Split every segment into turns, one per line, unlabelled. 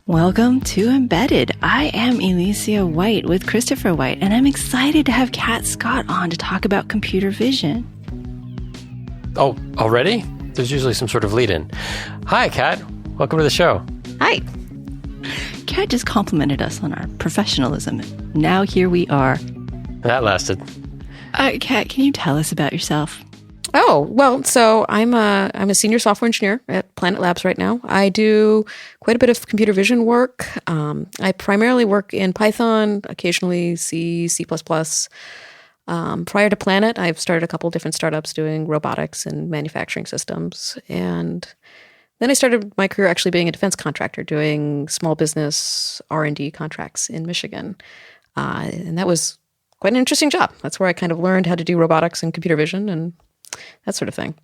Welcome to Embedded. I am Alicia White with Christopher White, and I'm excited to have Kat Scott on to talk about computer vision.
Oh, already? There's usually some sort of lead-in. Hi, Kat. Welcome to the show.
Hi. Kat just complimented us on our professionalism. Now here we are.
That lasted.
Kat, can you tell us about yourself?
Oh, well, so I'm a senior software engineer at Planet Labs right now. I do quite a bit of computer vision work. I primarily work in Python, occasionally C, C++. Prior to Planet, I've started a couple different startups doing robotics and manufacturing systems. And then I started my career actually being a defense contractor, doing small business R&D contracts in Michigan. And that was quite an interesting job. That's where I kind of learned how to do robotics and computer vision and that sort of thing.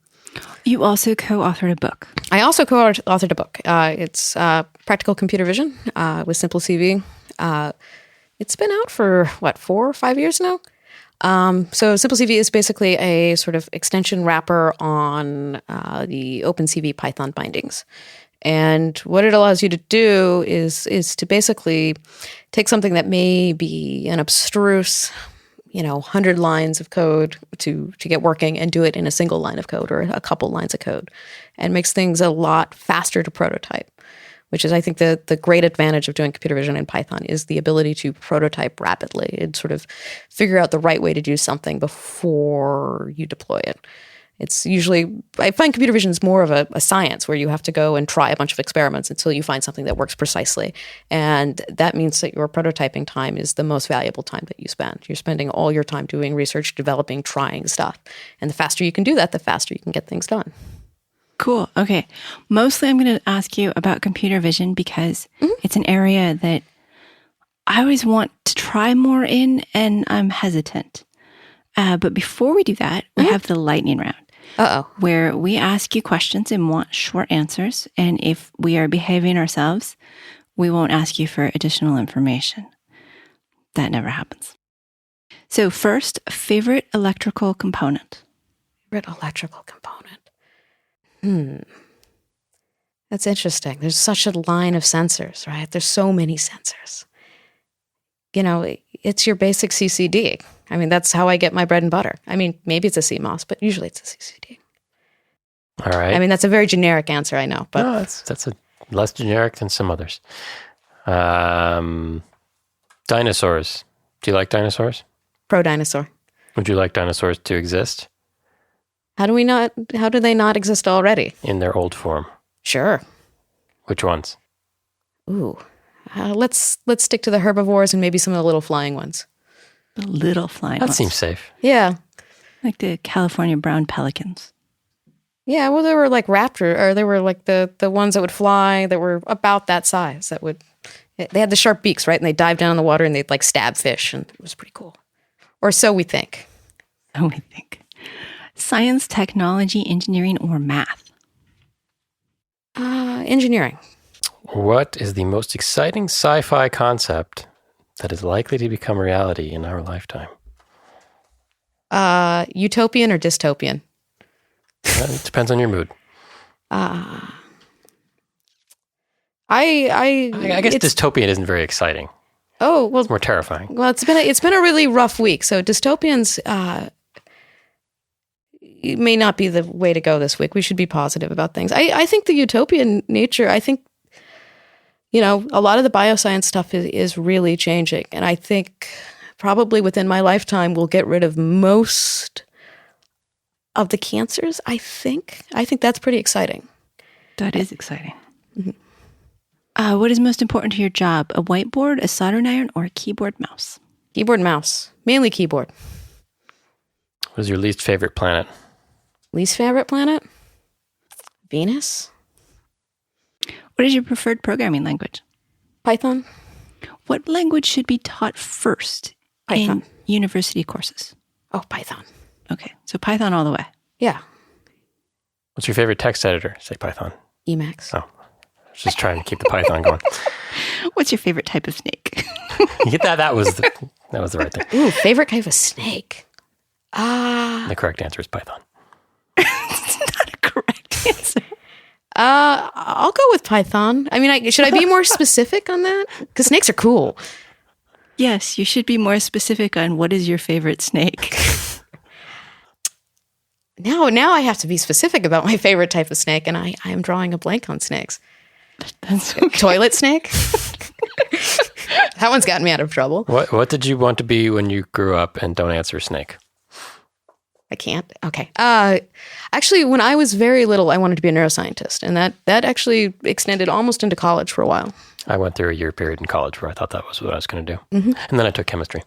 You also co-authored a book.
I also co-authored a book. It's Practical Computer Vision with Simple CV. It's been out for, 4 or 5 years now? So Simple CV is basically a sort of extension wrapper on the OpenCV Python bindings. And what it allows you to do is to basically take something that may be an abstruse 100 lines of code to get working and do it in a single line of code or a couple lines of code, and makes things a lot faster to prototype, which is, I think, the great advantage of doing computer vision in Python is the ability to prototype rapidly and sort of figure out the right way to do something before you deploy it. It's usually, I find computer vision is more of a science where you have to go and try a bunch of experiments until you find something that works precisely. And that means that your prototyping time is the most valuable time that you spend. You're spending all your time doing research, developing, trying stuff. And the faster you can do that, the faster you can get things done.
Cool. Okay. Mostly I'm going to ask you about computer vision because it's an area that I always want to try more in, and I'm hesitant. But before we do that, we have the lightning round. Where we ask you questions and want short answers. And if we are behaving ourselves, we won't ask you for additional information. That never happens. So first, favorite electrical component.
Favorite electrical component. That's interesting. There's such a line of sensors, right? There's so many sensors. It's your basic CCD. I mean, that's how I get my bread and butter. I mean, maybe it's a CMOS, but usually it's a CCD.
All right.
I mean, that's a very generic answer, I know. But
no, that's a less generic than some others. Dinosaurs. Do you like dinosaurs?
Pro-dinosaur.
Would you like dinosaurs to exist?
How do they not exist already?
In their old form.
Sure.
Which ones?
Ooh. Let's stick to the herbivores and maybe some of the little flying ones.
The little flying
That
ones.
seems safe.
Yeah.
Like the California brown pelicans.
Yeah, well, they were like they were like the ones that would fly that were about that size. They had the sharp beaks, right? And they dive down in the water and they'd like stab fish, and it was pretty cool. Or so we think.
So we think. Science, technology, engineering, or math?
Engineering.
What is the most exciting sci-fi concept that is likely to become reality in our lifetime?
Utopian or dystopian?
It depends on your mood.
I
guess dystopian isn't very exciting.
Oh, well,
It's more terrifying.
Well, it's been a really rough week. So dystopians it may not be the way to go this week. We should be positive about things. I think the utopian nature, I think, a lot of the bioscience stuff is really changing. And I think probably within my lifetime, we'll get rid of most of the cancers, I think. I think that's pretty exciting.
That is exciting. Mm-hmm. What is most important to your job? A whiteboard, a soldering iron, or a keyboard mouse?
Keyboard, mouse. Mainly keyboard.
What is your least favorite planet?
Least favorite planet? Venus.
What is your preferred programming language?
Python.
What language should be taught first
Python.
in university courses?
Oh, Python.
Okay, so Python all the way.
Yeah.
What's your favorite text editor? Say Python.
Emacs.
Oh, I was just trying to keep the Python going.
What's your favorite type of snake?
You get that? That was the right thing.
Ooh, favorite kind of a snake.
The correct answer is Python.
It's not a correct answer.
I'll go with Python. I mean, should I be more specific on that? Because snakes are cool.
Yes, you should be more specific on what is your favorite snake.
Now I have to be specific about my favorite type of snake, and I am drawing a blank on snakes.
That's okay.
Toilet snake? That one's gotten me out of trouble.
What did you want to be when you grew up? And don't answer snake.
I can't. Okay. Actually, when I was very little, I wanted to be a neuroscientist, and that actually extended almost into college for a while.
I went through a year period in college where I thought that was what I was going to do.
Mm-hmm.
And then I took chemistry.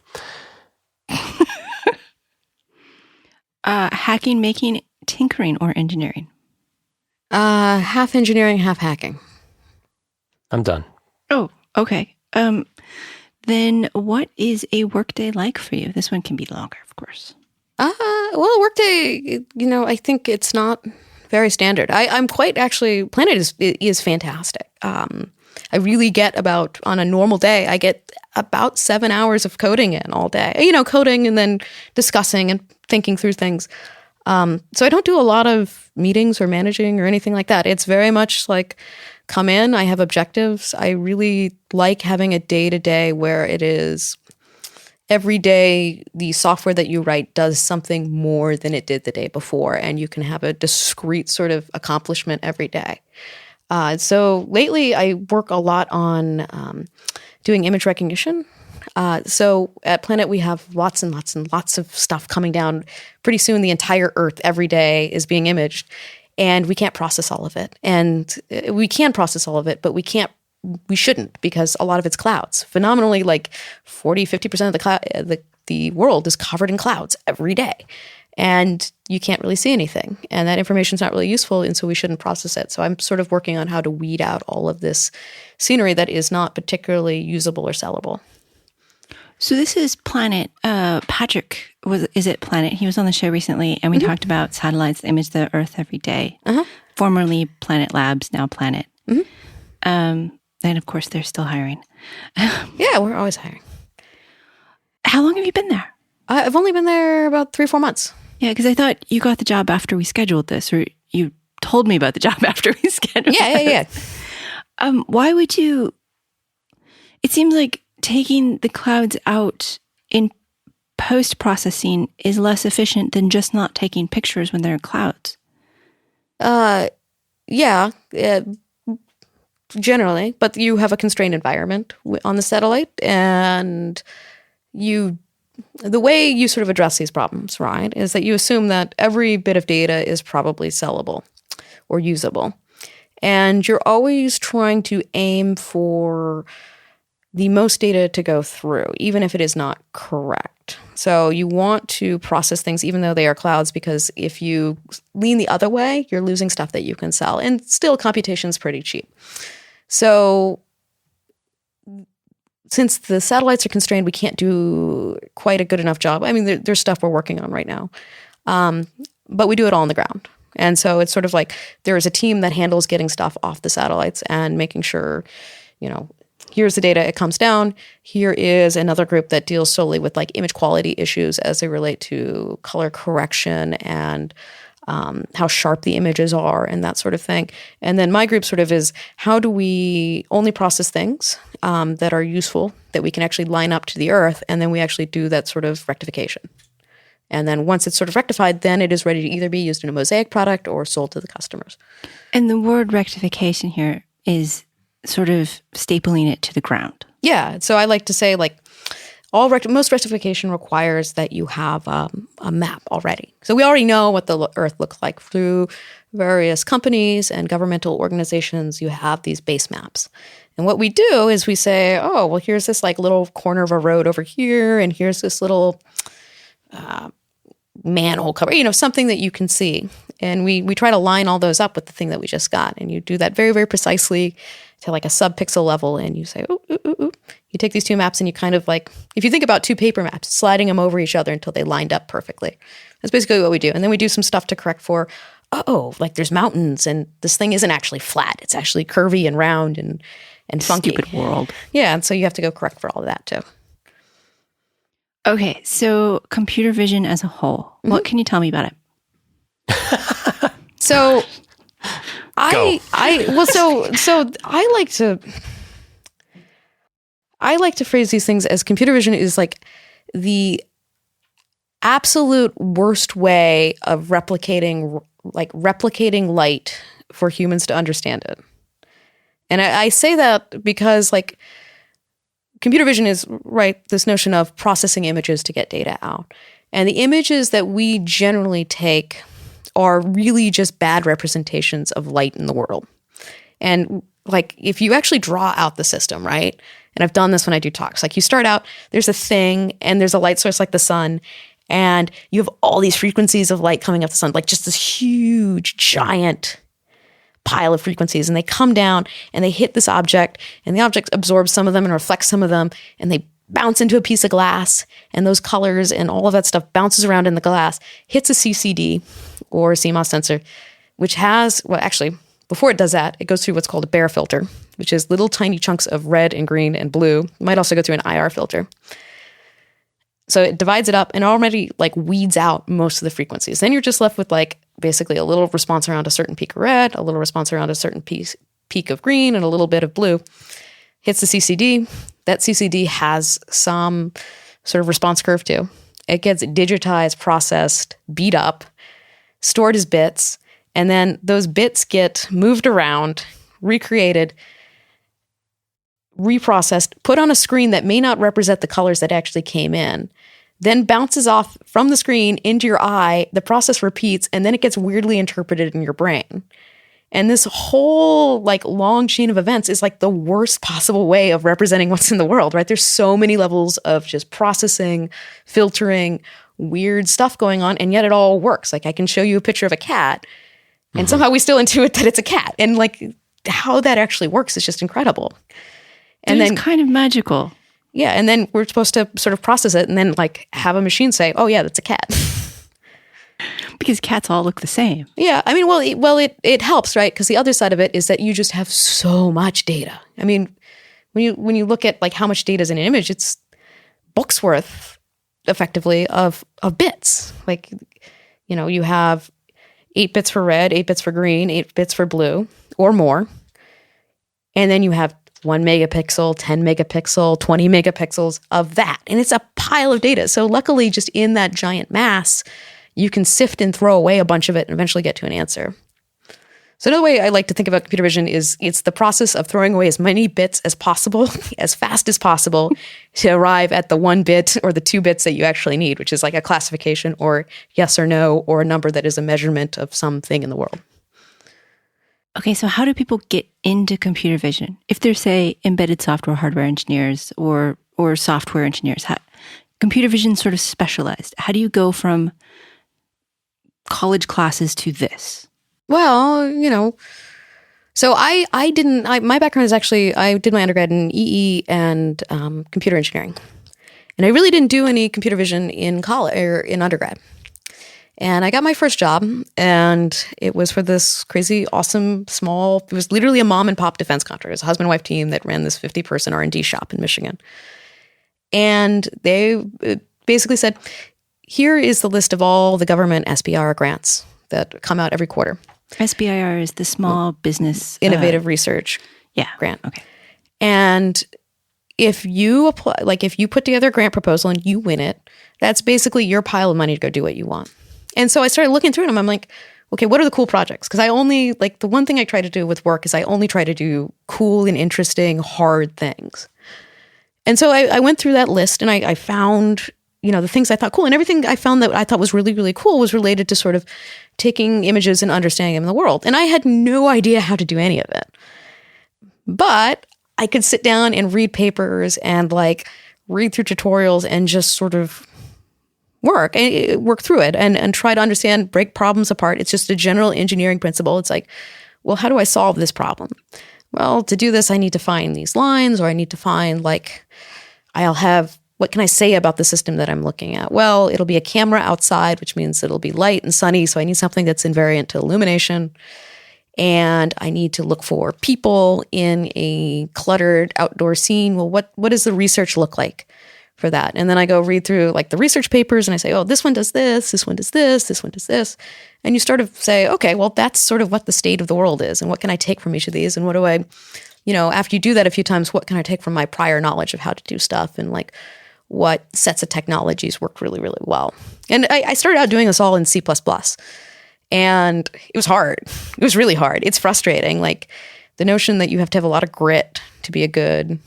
Hacking, making, tinkering, or engineering?
Half engineering, half hacking.
I'm done.
Oh, okay. Then what is a workday like for you? This one can be longer, of course.
Well, workday, I think it's not very standard. I'm quite actually, Planet is fantastic. I really get on a normal day, I get about 7 hours of coding in all day. Coding and then discussing and thinking through things. So I don't do a lot of meetings or managing or anything like that. It's very much like come in, I have objectives. I really like having a day-to-day where it is every day the software that you write does something more than it did the day before, and you can have a discrete sort of accomplishment every day. So lately I work a lot on doing image recognition. So at Planet, we have lots and lots and lots of stuff coming down. Pretty soon, the entire Earth every day is being imaged, and we can't process all of it. And we can process all of it, but we shouldn't, because a lot of it's clouds. Phenomenally, like 40-50% of the world is covered in clouds every day. And you can't really see anything. And that information is not really useful, and so we shouldn't process it. So I'm sort of working on how to weed out all of this scenery that is not particularly usable or sellable.
So this is Planet. Patrick is at Planet. He was on the show recently, and we talked about satellites that image the Earth every day. Formerly Planet Labs, now Planet. And of course, they're still hiring.
Yeah, we're always hiring.
How long have you been there?
I've only been there about 3-4 months.
Yeah, because I thought you got the job after we scheduled this, or you told me about the job after we scheduled this.
Yeah.
Why would you? It seems like taking the clouds out in post-processing is less efficient than just not taking pictures when there are clouds.
Yeah, generally. But you have a constrained environment on the satellite, and the way you sort of address these problems, right, is that you assume that every bit of data is probably sellable or usable. And you're always trying to aim for the most data to go through, even if it is not correct. So you want to process things even though they are clouds, because if you lean the other way, you're losing stuff that you can sell. And still, computation's pretty cheap. So since the satellites are constrained, we can't do quite a good enough job. I mean, there's stuff we're working on right now. But we do it all on the ground. And so it's sort of like there is a team that handles getting stuff off the satellites and making sure, here's the data, it comes down. Here is another group that deals solely with like image quality issues as they relate to color correction and how sharp the images are and that sort of thing. And then my group sort of is, how do we only process things that are useful, that we can actually line up to the Earth, and then we actually do that sort of rectification. And then once it's sort of rectified, then it is ready to either be used in a Mosaic product or sold to the customers.
And the word rectification here is sort of stapling it to the ground.
Yeah. So I like to say, like, most rectification requires that you have a map already. So we already know what the Earth looks like through various companies and governmental organizations. You have these base maps. And what we do is we say, oh, well, here's this like little corner of a road over here, and here's this little manhole cover, something that you can see. And we try to line all those up with the thing that we just got. And you do that very, very precisely to like a sub-pixel level. And you say, ooh, ooh, ooh, ooh. You take these two maps and you kind of like, if you think about two paper maps, sliding them over each other until they lined up perfectly. That's basically what we do. And then we do some stuff to correct for, like there's mountains and this thing isn't actually flat. It's actually curvy and round and funky.
Stupid world.
Yeah. And so you have to go correct for all of that too.
Okay, so computer vision as a whole, what can you tell me about it?
So I I like to phrase these things as computer vision is like the absolute worst way of replicating light for humans to understand it. And I say that because like computer vision is this notion of processing images to get data out. And the images that we generally take are really just bad representations of light in the world. And like if you actually draw out the system, right? And I've done this when I do talks. Like you start out, there's a thing and there's a light source like the sun, and you have all these frequencies of light coming off the sun, like just this huge, giant pile of frequencies. And they come down and they hit this object, and the object absorbs some of them and reflects some of them, and they bounce into a piece of glass, and those colors and all of that stuff bounces around in the glass, hits a CCD or a CMOS sensor, which has, well, actually, before it does that, it goes through what's called a Bayer filter, which is little tiny chunks of red and green and blue. It might also go through an IR filter. So it divides it up and already like weeds out most of the frequencies. Then you're just left with like basically a little response around a certain peak of red, a little response around a certain peak of green, and a little bit of blue. Hits the CCD. That CCD has some sort of response curve too. It gets digitized, processed, beat up, stored as bits, and then those bits get moved around, recreated, reprocessed, put on a screen that may not represent the colors that actually came in, then bounces off from the screen into your eye. The process repeats, and then it gets weirdly interpreted in your brain. And this whole like long chain of events is like the worst possible way of representing what's in the world, right? There's so many levels of just processing, filtering, weird stuff going on, and yet it all works. Like I can show you a picture of a cat, and somehow we still intuit that it's a cat. And like how that actually works is just incredible.
And then it's kind of magical.
Yeah. And then we're supposed to sort of process it and then like have a machine say, oh yeah, that's a cat.
Because cats all look the same.
Yeah. I mean, it helps, right? Because the other side of it is that you just have so much data. I mean, when you look at like how much data is in an image, it's books worth effectively of bits. Like, you know, you have 8 bits for red, 8 bits for green, 8 bits for blue or more. And then you have 1 megapixel, 10 megapixel, 20 megapixels of that. And it's a pile of data. So luckily, just in that giant mass, you can sift and throw away a bunch of it and eventually get to an answer. So another way I like to think about computer vision is it's the process of throwing away as many bits as possible, as fast as possible, to arrive at the 1 bit or the 2 bits that you actually need, which is like a classification or yes or no, or a number that is a measurement of something in the world.
Okay, so how do people get into computer vision? If they're, say, embedded software hardware engineers or software engineers, computer vision sort of specialized. How do you go from college classes to this?
Well, you know, so my background is actually, I did my undergrad in EE and computer engineering. And I really didn't do any computer vision in college or in undergrad. And I got my first job, and it was for this crazy, awesome, small, it was literally a mom and pop defense contractor. It was a husband and wife team that ran this 50-person R&D shop in Michigan. And they basically said, here is the list of all the government SBIR grants that come out every quarter.
SBIR is the Small Business
Innovative Research grant.
Okay.
And if you apply, like if you put together a grant proposal and you win it, that's basically your pile of money to go do what you want. And so I started looking through them. I'm like, okay, what are the cool projects? Because I only, like, the one thing I try to do with work is I only try to do cool and interesting, hard things. And so I went through that list and I found, you know, the things I thought cool. And everything I found that I thought was really, really cool was related to sort of taking images and understanding them in the world. And I had no idea how to do any of it. But I could sit down and read papers and like read through tutorials and just sort of work through it and try to understand, break problems apart. It's just a general engineering principle. It's like, well, how do I solve this problem? Well, to do this, I need to find these lines, or I need to find like, what can I say about the system that I'm looking at? Well, it'll be a camera outside, which means it'll be light and sunny. So I need something that's invariant to illumination. And I need to look for people in a cluttered outdoor scene. Well, what does the research look like for that. And then I go read through like the research papers and I say, oh, this one does this one does this one does this. And you sort of say, okay, well, that's sort of what the state of the world is. And what can I take from each of these? And what do I, after you do that a few times, what can I take from my prior knowledge of how to do stuff? And like what sets of technologies work really, really well. And I started out doing this all in C++. And it was hard. It was really hard. It's frustrating. Like the notion that you have to have a lot of grit to be to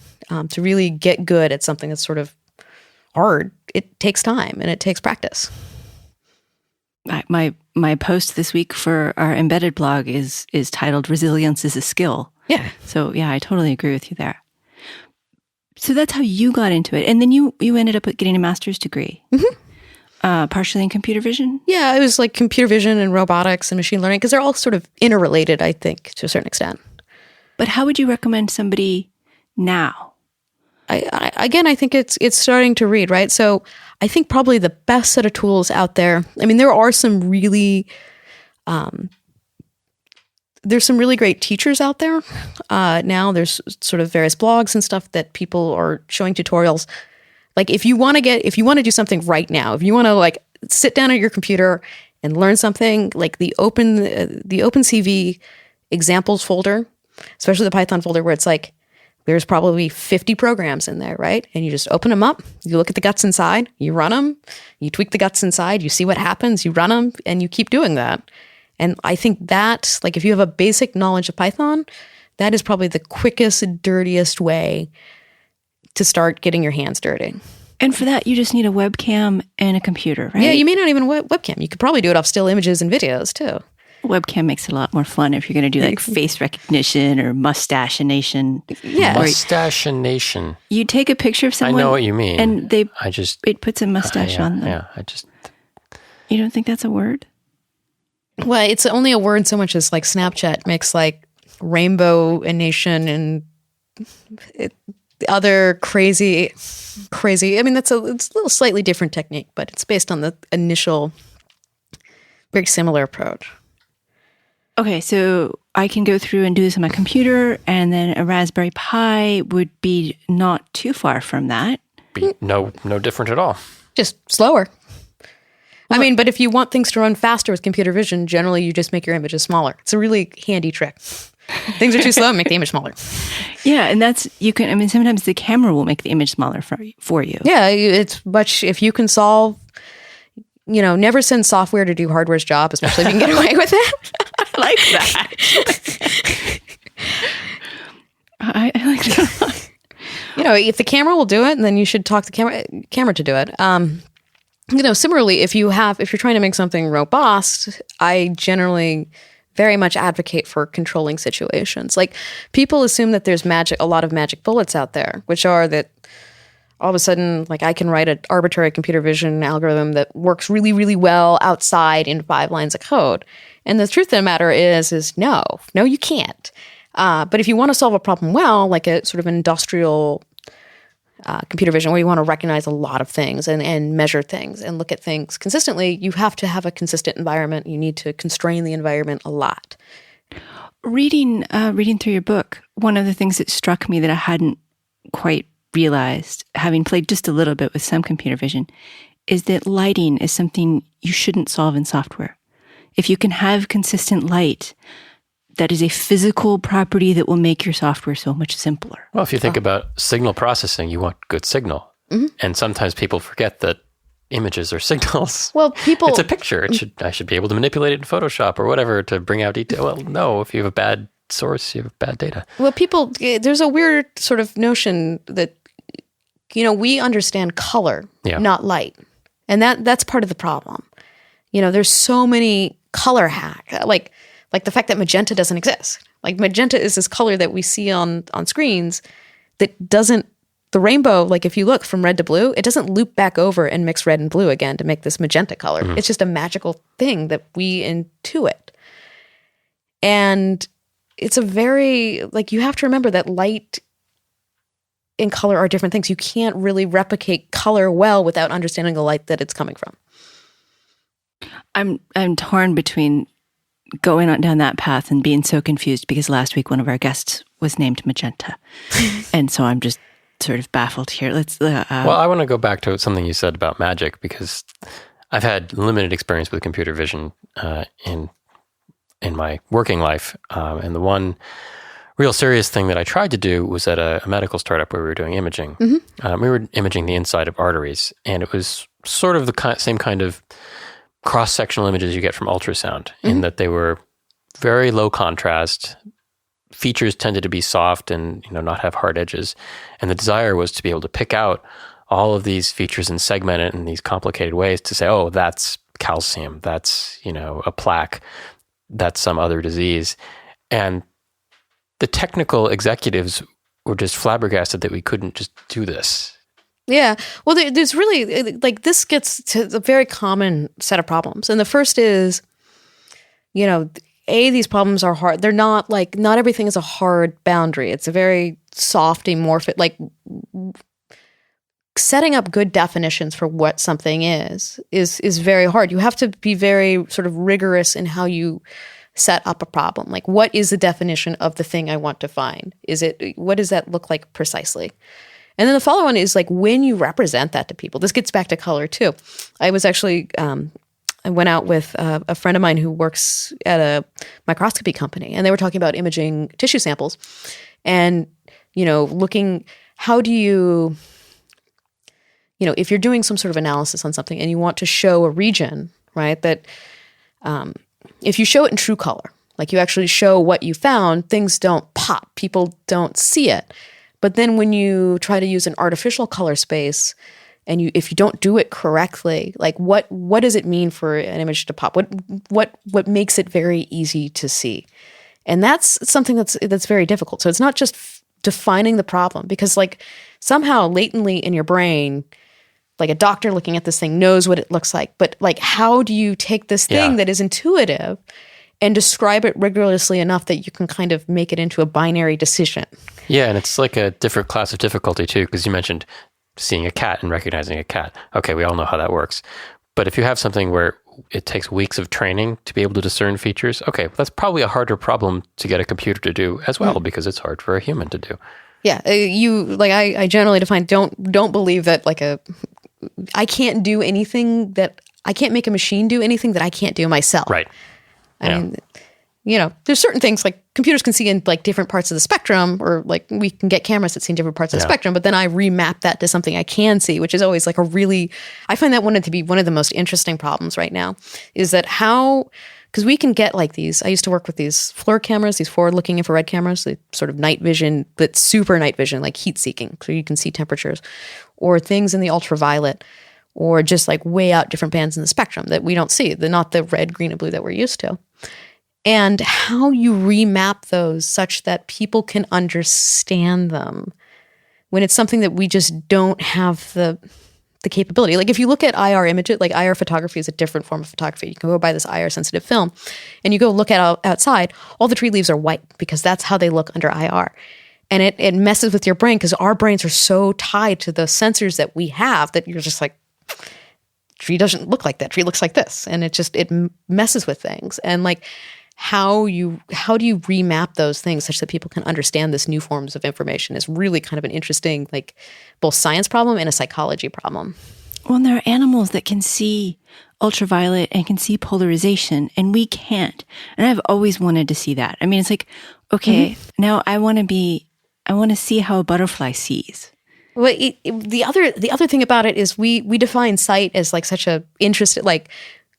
really get good at something that's sort of hard, it takes time and it takes practice.
My post this week for our embedded blog is titled "Resilience is a Skill."
Yeah.
So yeah, I totally agree with you there. So that's how you got into it, and then you ended up getting a master's degree, partially in computer vision.
Yeah, it was like computer vision and robotics and machine learning because they're all sort of interrelated, I think, to a certain extent.
But how would you recommend somebody now?
I think it's starting to read, right? So I think probably the best set of tools out there. I mean, there are some really, there's some really great teachers out there. Now there's sort of various blogs and stuff that people are showing tutorials. Like if you want to do something right now, if you want to like sit down at your computer and learn something, like the OpenCV examples folder, especially the Python folder where it's like, there's probably 50 programs in there, right? And you just open them up, you look at the guts inside, you run them, you tweak the guts inside, you see what happens, you run them, and you keep doing that. And I think that, like if you have a basic knowledge of Python, that is probably the quickest, dirtiest way to start getting your hands dirty.
And for that, you just need a webcam and a computer, right?
Yeah, you may not even webcam. You could probably do it off still images and videos too.
Webcam makes it a lot more fun if you're going to do like face recognition or mustachination.
Yeah.
Mustachination.
You take a picture of someone.
I know what you mean.
And it puts a mustache on them.
Yeah,
You
don't think that's a word?
Well, it's only a word so much as like Snapchat makes like rainbow-ination and other crazy. I mean, it's a little slightly different technique, but it's based on the initial very similar approach.
Okay, so I can go through and do this on my computer, and then a Raspberry Pi would be not too far from that.
Be no different at all.
Just slower. Well, I mean, but if you want things to run faster with computer vision, generally you just make your images smaller. It's a really handy trick. Things are too slow, make the image smaller.
Yeah, and sometimes the camera will make the image smaller for you.
Yeah, it's much, if you can solve, never send software to do hardware's job, especially if you can get away with it.
I like that. I like that a lot.
If the camera will do it, then you should talk the camera to do it. Similarly, if you're trying to make something robust, I generally very much advocate for controlling situations. Like people assume that there's a lot of magic bullets out there, which are that all of a sudden, like I can write an arbitrary computer vision algorithm that works really, really well outside in 5 lines of code. And the truth of the matter is no, you can't. But if you want to solve a problem well, like a sort of industrial computer vision where you want to recognize a lot of things and measure things and look at things consistently, you have to have a consistent environment. You need to constrain the environment a lot.
Reading through your book, one of the things that struck me that I hadn't quite realized, having played just a little bit with some computer vision, is that lighting is something you shouldn't solve in software. If you can have consistent light, that is a physical property that will make your software so much simpler.
Well, if you think about signal processing, you want good signal. Mm-hmm. And sometimes people forget that images are signals.
Well,
it's a picture. I should be able to manipulate it in Photoshop or whatever to bring out detail. Well, no, if you have a bad source, you have bad data.
Well, there's a weird sort of notion that, we understand color, not light. And that's part of the problem. There's so many color hacks, like the fact that magenta doesn't exist. Like magenta is this color that we see on screens that doesn't, the rainbow, like if you look from red to blue, it doesn't loop back over and mix red and blue again to make this magenta color. Mm-hmm. It's just a magical thing that we intuit. And it's a very, you have to remember that light and color are different things. You can't really replicate color well without understanding the light that it's coming from.
I'm torn between going on down that path and being so confused because last week one of our guests was named Magenta. And so I'm just sort of baffled here. Let's.
Well, I want to go back to something you said about magic, because I've had limited experience with computer vision in my working life, and the one real serious thing that I tried to do was at a medical startup where we were doing imaging. We were imaging the inside of arteries, and it was sort of the same kind of cross-sectional images you get from ultrasound, in that they were very low contrast. Features tended to be soft and not have hard edges, and the desire was to be able to pick out all of these features and segment it in these complicated ways to say, oh, that's calcium, that's a plaque, that's some other disease. And the technical executives were just flabbergasted that we couldn't just do this.
Yeah. Well, there's really, like, this gets to a very common set of problems. And the first is, these problems are hard. They're not not everything is a hard boundary. It's a very soft, amorphic, setting up good definitions for what something is very hard. You have to be very sort of rigorous in how you set up a problem. Like, what is the definition of the thing I want to find? What does that look like precisely? And then the follow-on is when you represent that to people. This gets back to color too. I was actually, I went out with a friend of mine who works at a microscopy company, and they were talking about imaging tissue samples and, looking, how do you, if you're doing some sort of analysis on something and you want to show a region, right, that if you show it in true color, like you actually show what you found, things don't pop. People don't see it. But then when you try to use an artificial color space, and if you don't do it correctly, what does it mean for an image to pop? What makes it very easy to see? And that's something that's very difficult. So it's not just defining the problem, because somehow latently in your brain, a doctor looking at this thing knows what it looks like. But how do you take this thing that is intuitive and describe it rigorously enough that you can kind of make it into a binary decision?
Yeah, and it's like a different class of difficulty too, because you mentioned seeing a cat and recognizing a cat. Okay, we all know how that works. But if you have something where it takes weeks of training to be able to discern features, okay, that's probably a harder problem to get a computer to do as well, because it's hard for a human to do.
Yeah, I generally define, don't believe that I can't do anything that I can't make a machine do anything that I can't do myself.
Right.
I mean, there's certain things computers can see in different parts of the spectrum, or we can get cameras that see in different parts of the spectrum, but then I remap that to something I can see, which is always I find that to be one of the most interesting problems right now, is that because we can get these, I used to work with these FLIR cameras, these forward-looking infrared cameras, the sort of night vision, but super night vision, like heat seeking, so you can see temperatures, or things in the ultraviolet, or just way out different bands in the spectrum that we don't see. They're not the red, green, and blue that we're used to. And how you remap those such that people can understand them when it's something that we just don't have the capability. If you look at IR images, IR photography is a different form of photography. You can go buy this IR sensitive film and you go look at outside, all the tree leaves are white because that's how they look under IR. And it messes with your brain because our brains are so tied to the sensors that we have that you're just tree doesn't look like that. Tree looks like this. And it messes with things. And how do you remap those things such that people can understand this new forms of information is really kind of an interesting, both science problem and a psychology problem.
Well, and there are animals that can see ultraviolet and can see polarization, and we can't. And I've always wanted to see that. I mean, it's okay, now I want to see how a butterfly sees.
Well, the other thing about it is we define sight as such a interesting,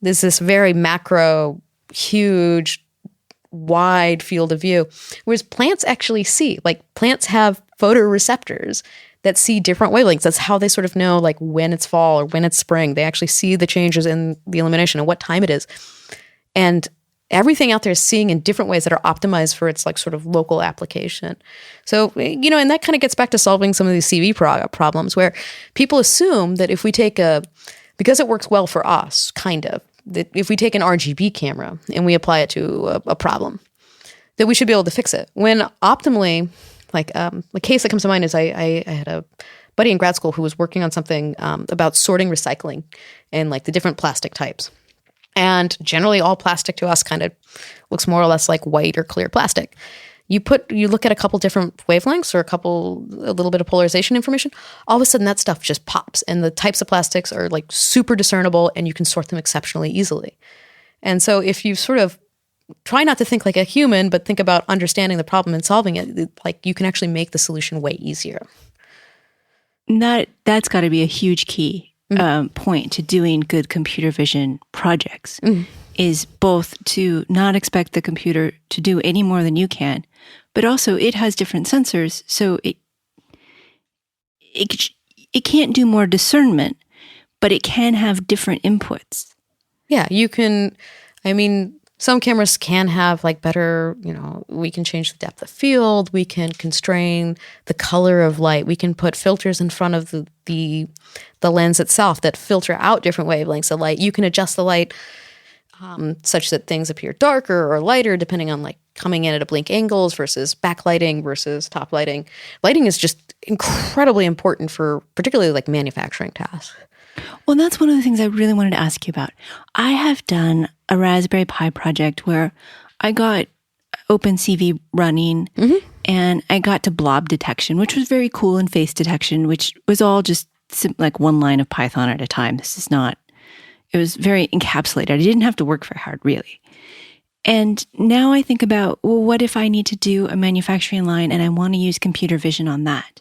there's this very macro, huge, wide field of view, whereas plants actually see. Plants have photoreceptors that see different wavelengths. That's how they sort of know when it's fall or when it's spring. They actually see the changes in the illumination and what time it is. And everything out there is seeing in different ways that are optimized for its sort of local application. So, and that kind of gets back to solving some of these CV problems where people assume that if we take because it works well for us, kind of, that if we take an RGB camera and we apply it to a problem, that we should be able to fix it. When optimally, a case that comes to mind is I had a buddy in grad school who was working on something about sorting recycling and the different plastic types. And generally all plastic to us kind of looks more or less like white or clear plastic. you look at a couple different wavelengths or a little bit of polarization information, all of a sudden that stuff just pops, and the types of plastics are like super discernible, and you can sort them exceptionally easily. And so if you sort of try not to think like a human, but think about understanding the problem and solving it, like you can actually make the solution way easier.
That's got to be a huge key point to doing good computer vision projects. Is both to not expect the computer to do any more than you can, but also it has different sensors, so it can't do more discernment, but it can have different inputs.
Yeah, you can. I mean, some cameras can have like better, we can change the depth of field, we can constrain the color of light, we can put filters in front of the lens itself that filter out different wavelengths of light. You can adjust the light such that things appear darker or lighter depending on like coming in at oblique angles versus backlighting versus top lighting. Lighting is just incredibly important for particularly like manufacturing tasks.
Well, that's one of the things I really wanted to ask you about. I have done a Raspberry Pi project where I got OpenCV running and I got to blob detection, which was very cool, and face detection, which was all just like one line of Python at a time. It was very encapsulated. I didn't have to work very hard, really. And now I think about, well, what if I need to do a manufacturing line and I want to use computer vision on that?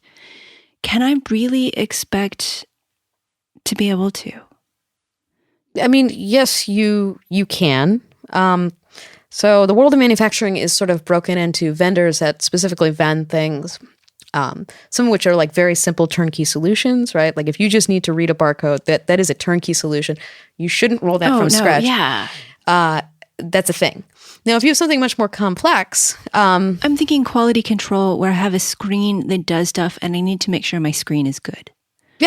Can I really expect to be able to?
I mean, yes, you can. So the world of manufacturing is sort of broken into vendors that specifically vend things. Some of which are like very simple turnkey solutions, right? Like if you just need to read a barcode, that is a turnkey solution. You shouldn't roll that from scratch.
Yeah.
That's a thing. Now, if you have something much more complex,
I'm thinking quality control where I have a screen that does stuff and I need to make sure my screen is good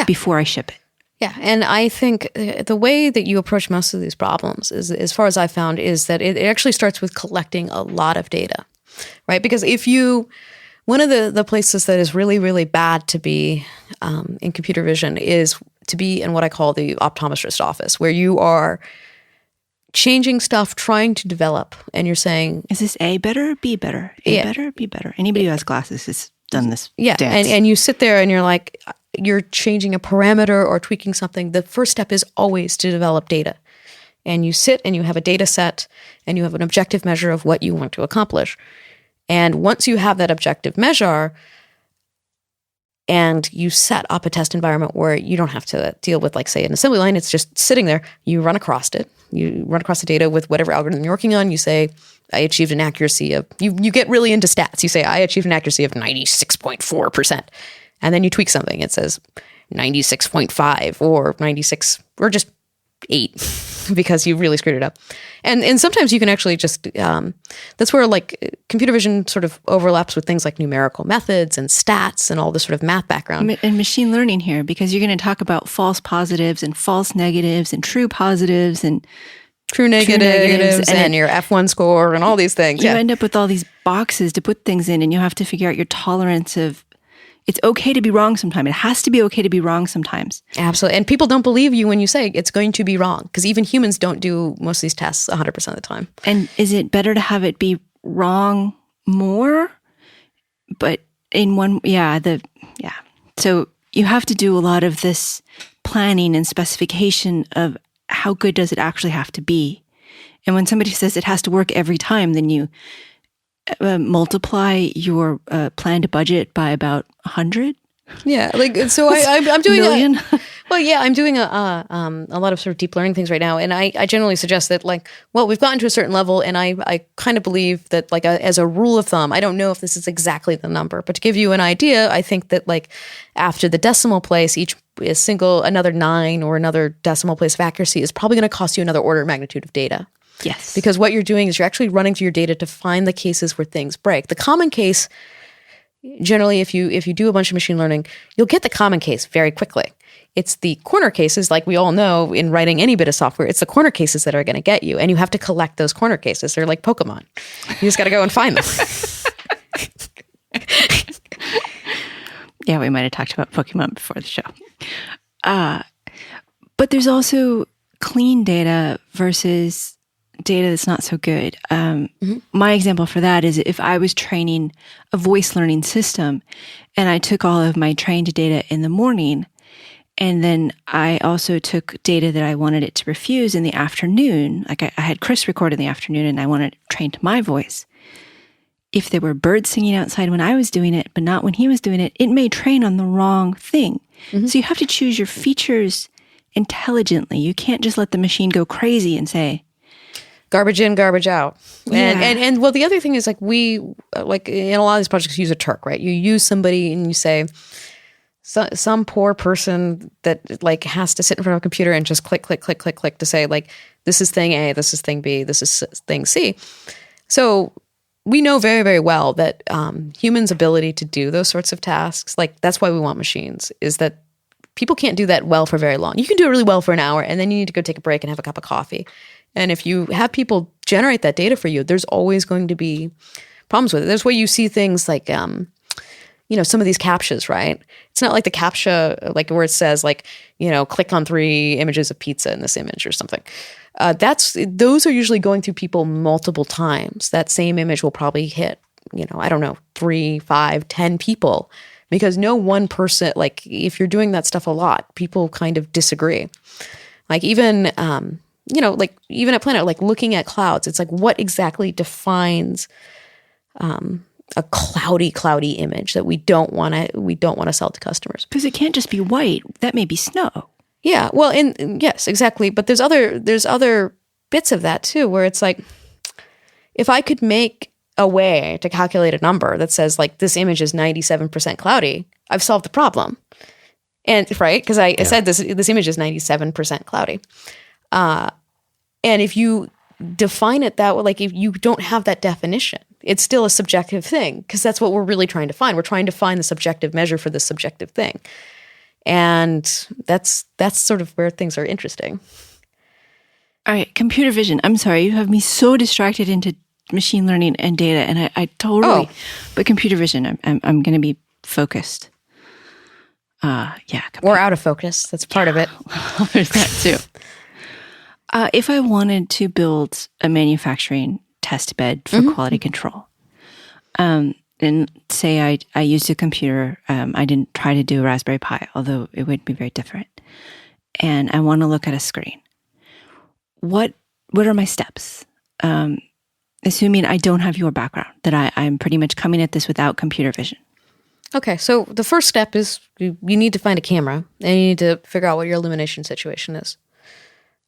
before I ship it.
Yeah, and I think the way that you approach most of these problems, is, as far as I've found, is that it actually starts with collecting a lot of data, right? Because one of the places that is really, really bad to be in computer vision is to be in what I call the optometrist office, where you are changing stuff, trying to develop, and you're saying,
is this A better or B better? Better or B better? Anybody who has glasses has done this dance.
And you sit there and you're like, you're changing a parameter or tweaking something. The first step is always to develop data. And you sit and you have a data set and you have an objective measure of what you want to accomplish. And once you have that objective measure and you set up a test environment where you don't have to deal with, like, say, an assembly line, it's just sitting there, you run across it. You run across the data with whatever algorithm you're working on. You say, I achieved an accuracy of, you get really into stats. You say, I achieved an accuracy of 96.4%. And then you tweak something. It says 96.5 or 96 or just 8 because you really screwed it up. And sometimes you can actually just, that's where like computer vision sort of overlaps with things like numerical methods and stats and all this sort of math background.
And machine learning here, because you're going to talk about false positives and false negatives and true positives and
true negatives and your F1 score and all these things.
You end up with all these boxes to put things in, and you have to figure out your tolerance of, it's okay to be wrong sometimes. It has to be okay to be wrong sometimes.
Absolutely. And people don't believe you when you say it's going to be wrong, because even humans don't do most of these tests 100% of the time.
And is it better to have it be wrong more? But in one, So you have to do a lot of this planning and specification of how good does it actually have to be. And when somebody says it has to work every time, then you multiply your planned budget by about 100.
Yeah, like so. I'm doing
million.
I'm doing a lot of sort of deep learning things right now, and I generally suggest that, like, well, we've gotten to a certain level, and I kind of believe that, like, as a rule of thumb, I don't know if this is exactly the number, but to give you an idea, I think that, like, after the decimal place, another 9 or another decimal place of accuracy is probably going to cost you another order of magnitude of data.
Yes.
Because what you're doing is you're actually running through your data to find the cases where things break. The common case, generally, if you do a bunch of machine learning, you'll get the common case very quickly. It's the corner cases, like we all know in writing any bit of software, it's the corner cases that are going to get you. And you have to collect those corner cases. They're like Pokemon. You just got to go and find them.
Yeah, we might have talked about Pokemon before the show. But there's also clean data versus data that's not so good. My example for that is if I was training a voice learning system and I took all of my trained data in the morning, and then I also took data that I wanted it to refuse in the afternoon, like I had Chris record in the afternoon and I wanted it trained to my voice. If there were birds singing outside when I was doing it, but not when he was doing it, it may train on the wrong thing. So you have to choose your features intelligently. You can't just let the machine go crazy and say,
garbage in, garbage out.
Yeah.
And well, the other thing is we in a lot of these projects use a Turk, right? You use somebody and you say, some poor person that like has to sit in front of a computer and just click to say like, this is thing A, this is thing B, this is thing C. So we know very, very well that humans' ability to do those sorts of tasks, like that's why we want machines, is that people can't do that well for very long. You can do it really well for an hour, and then you need to go take a break and have a cup of coffee. And if you have people generate that data for you, there's always going to be problems with it. That's why you see things like, some of these CAPTCHAs, right? It's not like the CAPTCHA, like where it says like, click on 3 images of pizza in this image or something. Those are usually going through people multiple times. That same image will probably hit, 3, 5, 10 people, because no one person, like if you're doing that stuff a lot, people kind of disagree. Like even, even at Planet, like looking at clouds, it's like what exactly defines a cloudy image that we don't want to sell to customers?
because it can't just be white. That may be snow.
Yeah, well, yes, exactly. But there's other bits of that too, where it's like, if I could make a way to calculate a number that says like this image is 97% cloudy, I've solved the problem. And right, because I said this image is 97% cloudy. And if you define it that way, like if you don't have that definition, it's still a subjective thing, because that's what we're really trying to find. We're trying to find the subjective measure for the subjective thing. And that's sort of where things are interesting.
All right, computer vision. I'm sorry, you have me so distracted into machine learning and data, and I totally. But computer vision, I'm going to be focused.
Or out of focus. That's part of it.
There's that too. If I wanted to build a manufacturing test bed for quality control, and say I used a computer, I didn't try to do a Raspberry Pi, although it would be very different, and I want to look at a screen. What are my steps? Assuming I don't have your background, that I'm pretty much coming at this without computer vision.
Okay, so the first step is you need to find a camera, and you need to figure out what your illumination situation is,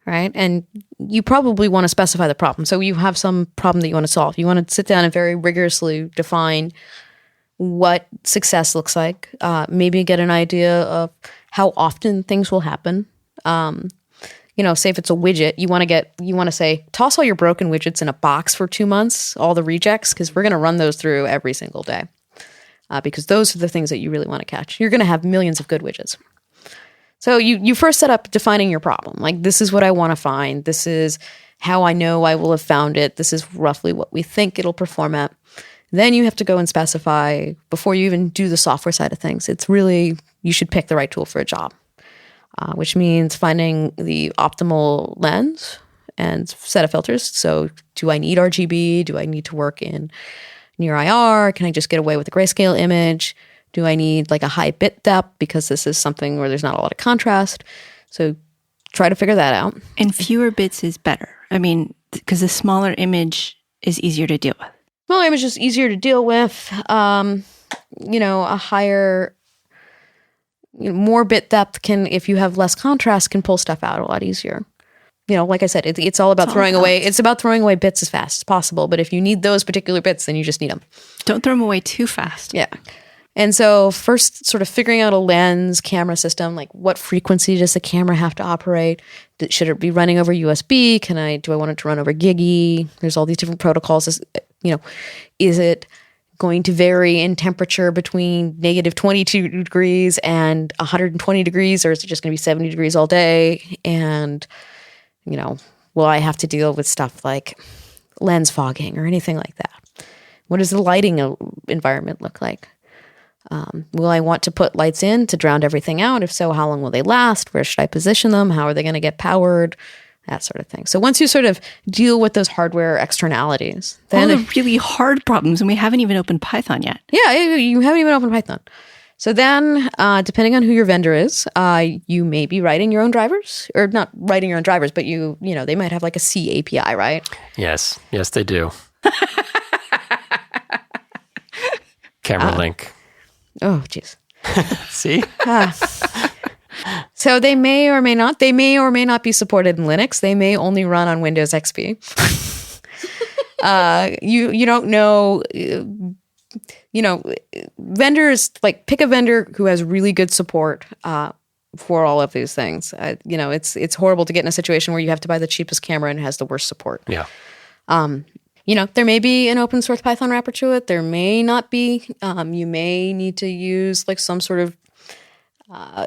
right? And you probably want to specify the problem. So you have some problem that you want to solve. You want to sit down and very rigorously define what success looks like, maybe get an idea of how often things will happen. Say if it's a widget, you want to say, toss all your broken widgets in a box for 2 months, all the rejects, because we're going to run those through every single day. Because those are the things that you really want to catch. You're going to have millions of good widgets. So you first set up defining your problem. Like, this is what I want to find. This is how I know I will have found it. This is roughly what we think it'll perform at. Then you have to go and specify, before you even do the software side of things, it's really, you should pick the right tool for a job, which means finding the optimal lens and set of filters. So do I need RGB? Do I need to work in near IR? Can I just get away with a grayscale image? Do I need like a high bit depth, because this is something where there's not a lot of contrast? So try to figure that out.
And fewer bits is better. I mean, because a smaller image is easier to deal with.
Smaller image is easier to deal with. A higher, more bit depth can, if you have less contrast, can pull stuff out a lot easier. Like I said, it's all about throwing away. It's about throwing away bits as fast as possible. But if you need those particular bits, then you just need them.
Don't throw them away too fast.
Yeah. And so first, sort of figuring out a lens camera system, like what frequency does the camera have to operate? Should it be running over USB? Do I want it to run over Gigi? There's all these different protocols. Is it going to vary in temperature between negative 22 degrees and 120 degrees, or is it just going to be 70 degrees all day? And will I have to deal with stuff like lens fogging or anything like that? What does the lighting environment look like? Will I want to put lights in to drown everything out? If so, how long will they last? Where should I position them? How are they going to get powered? that sort of thing. So once you sort of deal with those hardware externalities, then
all the really hard problems, and we haven't even opened Python yet.
Yeah, you haven't even opened Python. So then, depending on who your vendor is, you may be writing your own drivers, or not writing your own drivers, but they might have like a C API, right?
Yes, they do. Camera link.
Oh, jeez.
See?
So they may or may not. They may or may not be supported in Linux. They may only run on Windows XP. You don't know. Vendors, like, pick a vendor who has really good support for all of these things. It's horrible to get in a situation where you have to buy the cheapest camera and it has the worst support.
Yeah.
There may be an open source Python wrapper to it. There may not be. You may need to use like some sort of.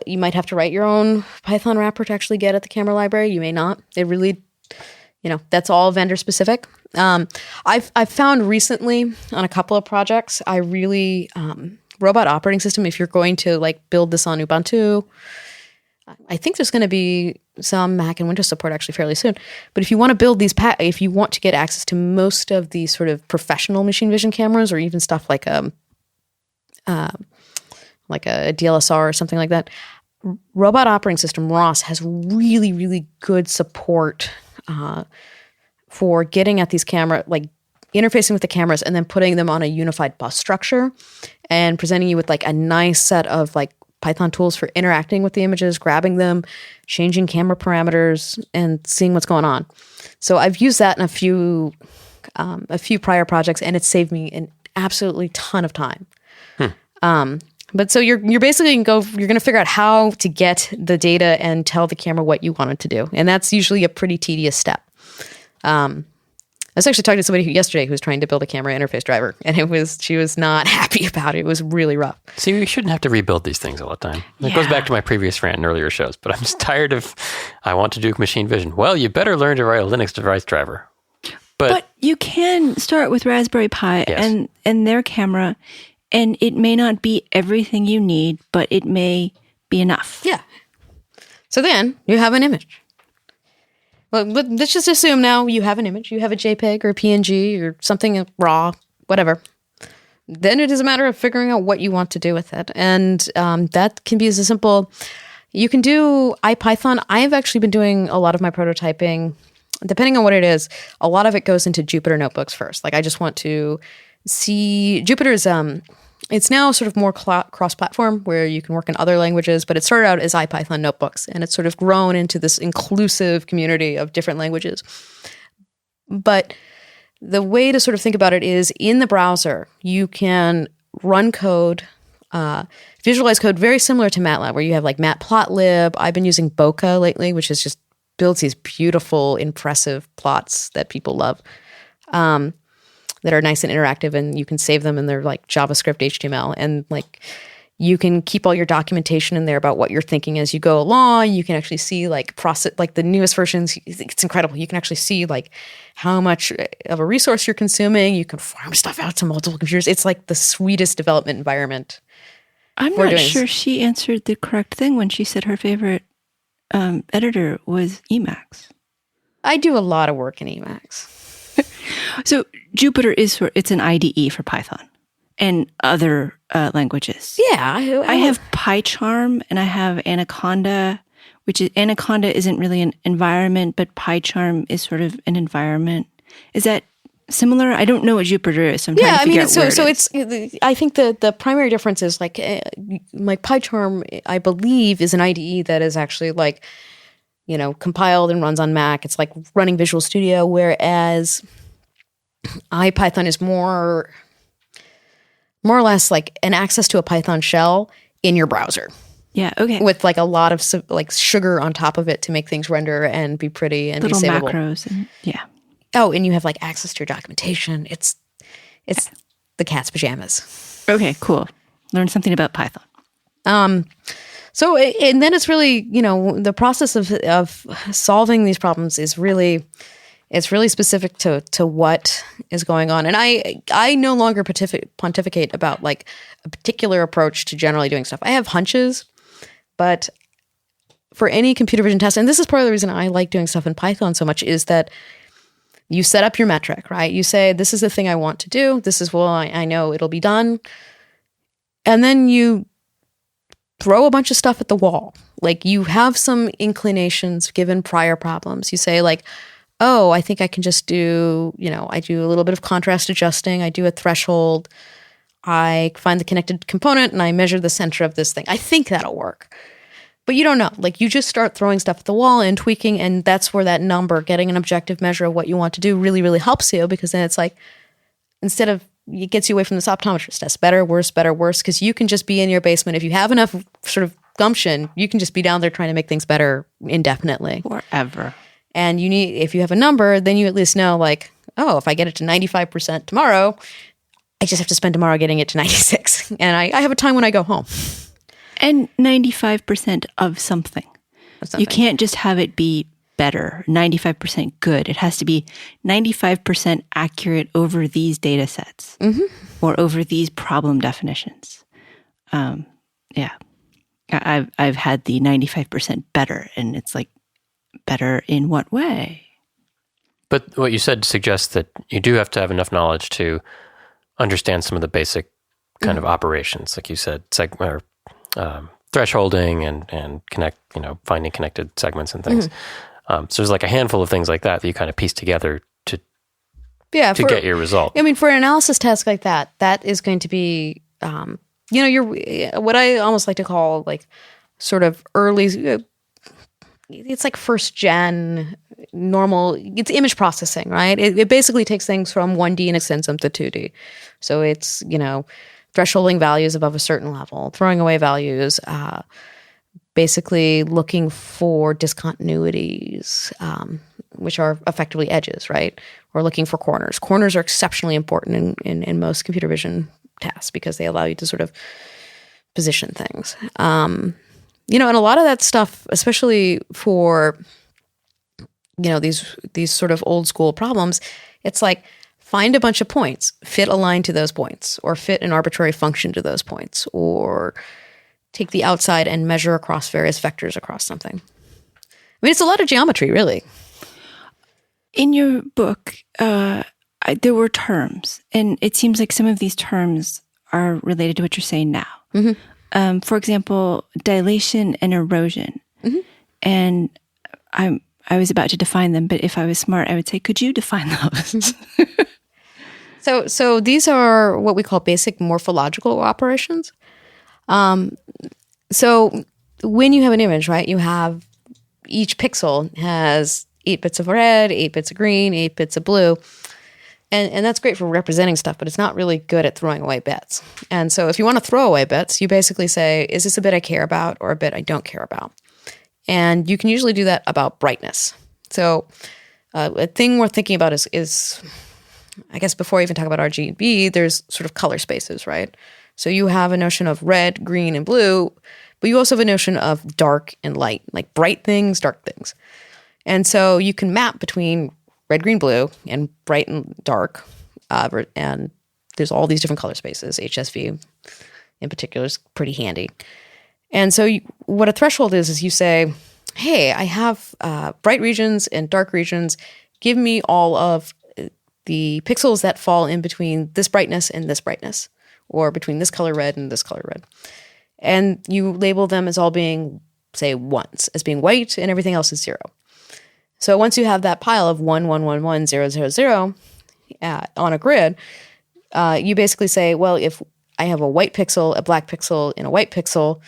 You might have to write your own Python wrapper to actually get at the camera library. You may not. It really, that's all vendor specific. I've found recently on a couple of projects, I really, robot operating system, if you're going to like build this on Ubuntu, I think there's going to be some Mac and Windows support actually fairly soon. But if you want to build these, if you want to get access to most of these sort of professional machine vision cameras, or even stuff like a DLSR or something like that, robot operating system ROS has really, really good support for getting at these like interfacing with the cameras and then putting them on a unified bus structure and presenting you with like a nice set of like Python tools for interacting with the images, grabbing them, changing camera parameters, and seeing what's going on. So I've used that in a few prior projects, and it's saved me an absolutely ton of time. But so you're basically you're going to figure out how to get the data and tell the camera what you want it to do, and that's usually a pretty tedious step. I was actually talking to somebody yesterday who was trying to build a camera interface driver, and she was not happy about it. It was really rough.
See, we shouldn't have to rebuild these things all the time. It goes back to my previous rant in earlier shows, but I'm just tired of, I want to do machine vision. Well, you better learn to write a Linux device driver. But
you can start with Raspberry Pi and their camera, and it may not be everything you need, but it may be enough.
Yeah. So then you have an image. Well, let's just assume now you have an image. You have a JPEG or a PNG or something raw, whatever. Then it is a matter of figuring out what you want to do with it. And that can be as simple. You can do IPython. I've actually been doing a lot of my prototyping, depending on what it is. A lot of it goes into Jupyter notebooks first. Like, I just want to see Jupyter's. It's now sort of more cross-platform where you can work in other languages, but it started out as IPython notebooks, and it's sort of grown into this inclusive community of different languages. But the way to sort of think about it is, in the browser, you can run code, visualize code very similar to MATLAB, where you have like Matplotlib. I've been using Bokeh lately, which is just builds these beautiful, impressive plots that people love. That are nice and interactive, and you can save them in their like JavaScript, HTML, and like you can keep all your documentation in there about what you're thinking as you go along. You can actually see like process, like the newest versions. It's incredible. You can actually see like how much of a resource you're consuming. You can farm stuff out to multiple computers. It's like the sweetest development environment.
I'm not sure she answered the correct thing when she said her favorite editor was Emacs.
I do a lot of work in Emacs.
So Jupyter it's an IDE for Python and other languages.
Yeah.
I have PyCharm and I have Anaconda, Anaconda isn't really an environment, but PyCharm is sort of an environment. Is that similar? I don't know what Jupyter is, so I'm trying to figure out where it is.
I think the primary difference is like PyCharm, I believe, is an IDE that is actually like, compiled and runs on Mac. It's like running Visual Studio, whereas IPython is more or less like an access to a Python shell in your browser.
Yeah, okay.
With like a lot of like sugar on top of it to make things render and be pretty and
little
be savable.
Macros and yeah.
Oh, and you have like access to your documentation. It's the cat's pajamas.
Okay, cool. Learn something about Python.
So, and then it's really, the process of solving these problems is really, it's really specific to what is going on. And I no longer pontificate about like a particular approach to generally doing stuff. I have hunches, but for any computer vision test, and this is part of the reason I like doing stuff in Python so much, is that you set up your metric, right? You say, this is the thing I want to do. This is what I know it'll be done. And then you throw a bunch of stuff at the wall. Like, you have some inclinations given prior problems. You say, like, oh, I think I can just do, I do a little bit of contrast adjusting. I do a threshold. I find the connected component and I measure the center of this thing. I think that'll work. But you don't know. Like, you just start throwing stuff at the wall and tweaking, and that's where that number, getting an objective measure of what you want to do, really, really helps you, because then it's like, instead of, it gets you away from this optometrist test. Better, worse, because you can just be in your basement. If you have enough sort of gumption, you can just be down there trying to make things better indefinitely.
Forever.
And if you have a number, then you at least know, like, oh, if I get it to 95% tomorrow, I just have to spend tomorrow getting it to 96. And I have a time when I go home.
And 95% of something. You can't just have it be better, 95% good. It has to be 95% accurate over these data sets or over these problem definitions. Yeah. I've had the 95% better, and it's like, better in what way?
But what you said suggests that you do have to have enough knowledge to understand some of the basic kind of operations, like you said, thresholding and connect, finding connected segments and things. So there's like a handful of things like that you kind of piece together to get your result. I
mean, for an analysis task like that, that is going to be, you're what I almost like to call, like, sort of early. It's like first gen normal. It's image processing, right? It basically takes things from 1D and extends them to 2D. So it's thresholding values above a certain level, throwing away values, basically looking for discontinuities, which are effectively edges, right? Or looking for corners. Corners are exceptionally important in most computer vision tasks because they allow you to sort of position things. And a lot of that stuff, especially for, these sort of old school problems, it's like, find a bunch of points, fit a line to those points, or fit an arbitrary function to those points, or take the outside and measure across various vectors across something. I mean, it's a lot of geometry, really.
In your book, there were terms, and it seems like some of these terms are related to what you're saying now. Mm-hmm. For example, dilation and erosion. Mm-hmm. And I was about to define them, but if I was smart, I would say, could you define those?
So these are what we call basic morphological operations. So when you have an image, right, you have each pixel has 8 bits of red, 8 bits of green, 8 bits of blue. And that's great for representing stuff, but it's not really good at throwing away bits. And so if you want to throw away bits, you basically say, is this a bit I care about or a bit I don't care about? And you can usually do that about brightness. So a thing worth thinking about is, I guess before I even talk about RGB, there's sort of color spaces, right? So you have a notion of red, green, and blue, but you also have a notion of dark and light, like bright things, dark things. And so you can map between red, green, blue, and bright and dark. And there's all these different color spaces. HSV in particular is pretty handy. And so what a threshold is you say, hey, I have bright regions and dark regions. Give me all of the pixels that fall in between this brightness and this brightness, or between this color red and this color red. And you label them as all being, say, ones, as being white, and everything else is 0. So once you have that pile of 1, 1, 1, 1, 0, 0, 0 on a grid, you basically say, well, if I have a white pixel, a black pixel, and a white pixel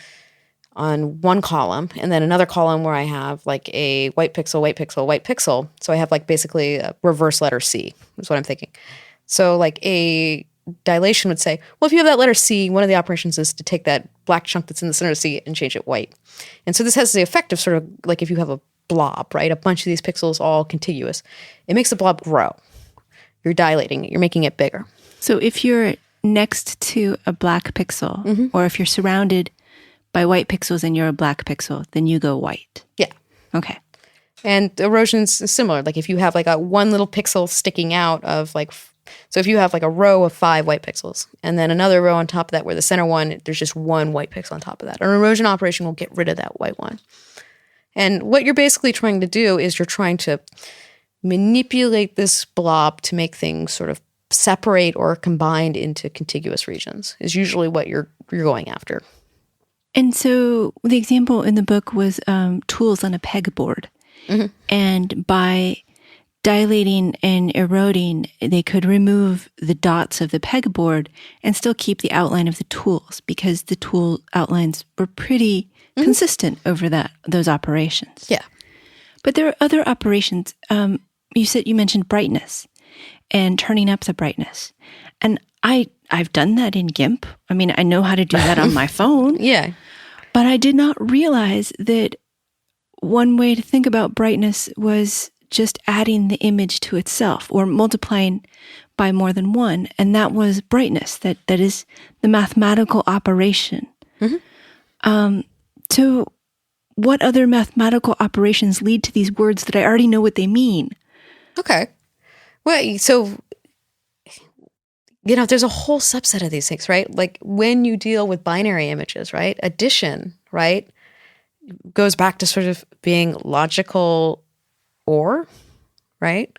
on one column, and then another column where I have like a white pixel, white pixel, white pixel. So I have like basically a reverse letter C, is what I'm thinking. So like a dilation would say, well, if you have that letter C, one of the operations is to take that black chunk that's in the center of C and change it white. And so this has the effect of sort of like if you have a blob, right? A bunch of these pixels all contiguous. It makes the blob grow. You're dilating it. You're making it bigger.
So if you're next to a black pixel, mm-hmm. or if you're surrounded by white pixels and you're a black pixel, then you go white.
Yeah.
Okay.
And erosion's similar. Like if you have like a one little pixel sticking out of like, so if you have like a row of 5 white pixels and then another row on top of that where the center one, there's just one white pixel on top of that. An erosion operation will get rid of that white one. And what you're basically trying to do is you're trying to manipulate this blob to make things sort of separate or combined into contiguous regions is usually what you're going after.
And so the example in the book was tools on a pegboard. Mm-hmm. And by dilating and eroding, they could remove the dots of the pegboard and still keep the outline of the tools because the tool outlines were pretty consistent over those operations.
Yeah.
But there are other operations. You mentioned brightness and turning up the brightness. And I've done that in GIMP. I mean, I know how to do that on my phone.
Yeah.
But I did not realize that one way to think about brightness was just adding the image to itself or multiplying by more than one. And that was brightness. That is the mathematical operation. Mm-hmm. So what other mathematical operations lead to these words that I already know what they mean?
Okay. Well, so, there's a whole subset of these things, right? Like when you deal with binary images, right? Addition, right? Goes back to sort of being logical or, right?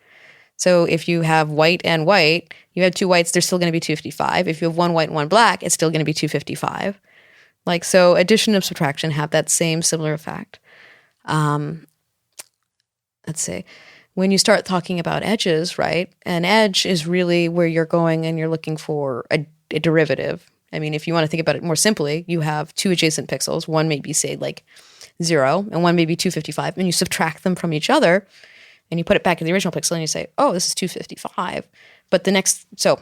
So if you have white and white, you have two whites, they're still going to be 255. If you have one white and one black, it's still going to be 255. Like, so addition and subtraction have that same similar effect. Let's see. When you start talking about edges, right? An edge is really where you're going and you're looking for a derivative. I mean, if you want to think about it more simply, you have two adjacent pixels. One may be, say, like 0, and one may be 255, and you subtract them from each other, and you put it back in the original pixel, and you say, oh, this is 255. But the next, so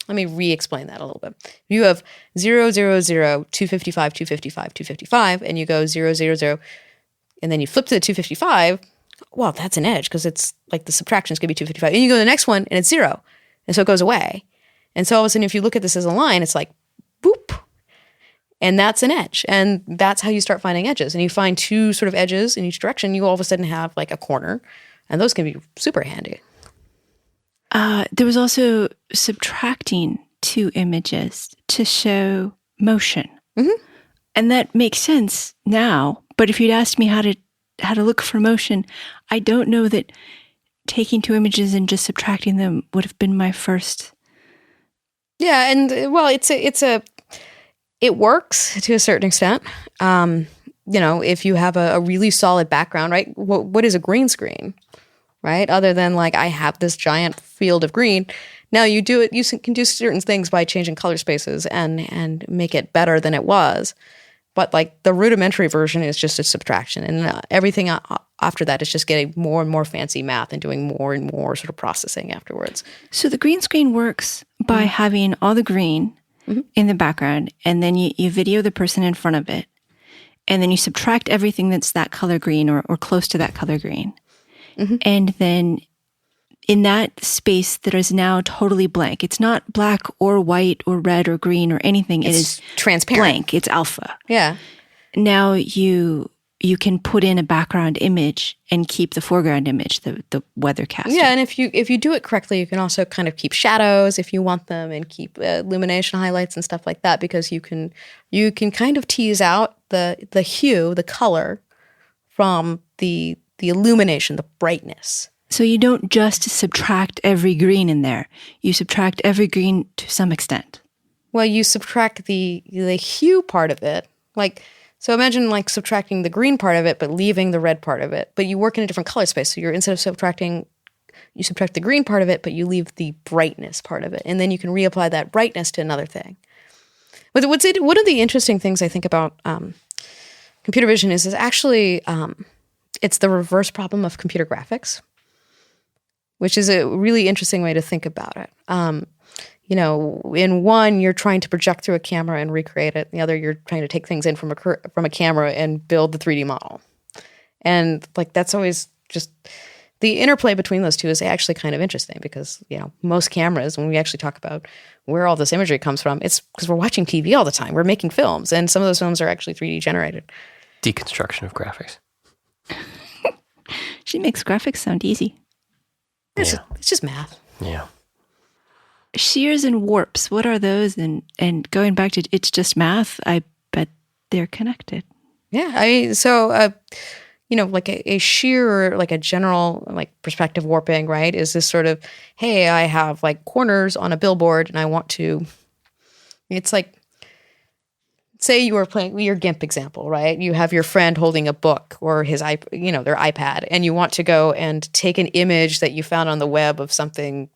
let me re-explain that a little bit. You have 0, 0, 0, 255, 255, 255, and you go 0, 0, 0, and then you flip to the 255. Well, that's an edge because it's like the subtraction is going to be 255. And you go to the next one and it's 0. And so it goes away. And so all of a sudden, if you look at this as a line, it's like, boop. And that's an edge. And that's how you start finding edges. And you find two sort of edges in each direction. You all of a sudden have like a corner. And those can be super handy.
There was also subtracting two images to show motion. Mm-hmm. And that makes sense now. But if you'd asked me how to look for motion, I don't know that taking two images and just subtracting them would have been my first.
Yeah, and well, it works to a certain extent. If you have a really solid background, right? What is a green screen, right? Other than like I have this giant field of green. Now you do it. You can do certain things by changing color spaces and make it better than it was. But like the rudimentary version is just a subtraction, and everything after that is just getting more and more fancy math and doing more and more sort of processing afterwards.
So the green screen works by having all the green in the background, and then you video the person in front of it, and then you subtract everything that's that color green or close to that color green. Mm-hmm. And then in that space that is now totally blank, it's not black or white or red or green or anything. It is
transparent.
Blank. It's alpha.
Yeah.
Now you can put in a background image and keep the foreground image, the weathercaster.
Yeah, and if you do it correctly, you can also kind of keep shadows if you want them, and keep illumination highlights and stuff like that, because you can kind of tease out the hue, the color from the illumination, the brightness.
So you don't just subtract every green in there. You subtract every green to some extent.
Well, you subtract the hue part of it. Like, so imagine like subtracting the green part of it, but leaving the red part of it. But you work in a different color space. So instead of subtracting, you subtract the green part of it, but you leave the brightness part of it. And then you can reapply that brightness to another thing. But one of the interesting things I think about computer vision is actually it's the reverse problem of computer graphics, which is a really interesting way to think about it. In one, you're trying to project through a camera and recreate it. In the other, you're trying to take things in from a camera and build the 3D model. And like that's always just the interplay between those two is actually kind of interesting because, most cameras, when we actually talk about where all this imagery comes from, it's because we're watching TV all the time. We're making films, and some of those films are actually 3D generated.
Deconstruction of graphics.
She makes graphics sound easy.
It's just math.
Yeah.
Shears and warps, what are those? And going back to it's just math, I bet they're connected.
Yeah. So like a sheer or like a general like perspective warping, right? Is this sort of, hey, I have like corners on a billboard and I want to, it's like, say you were playing your GIMP example, right? You have your friend holding a book or his their iPad, and you want to go and take an image that you found on the web of something,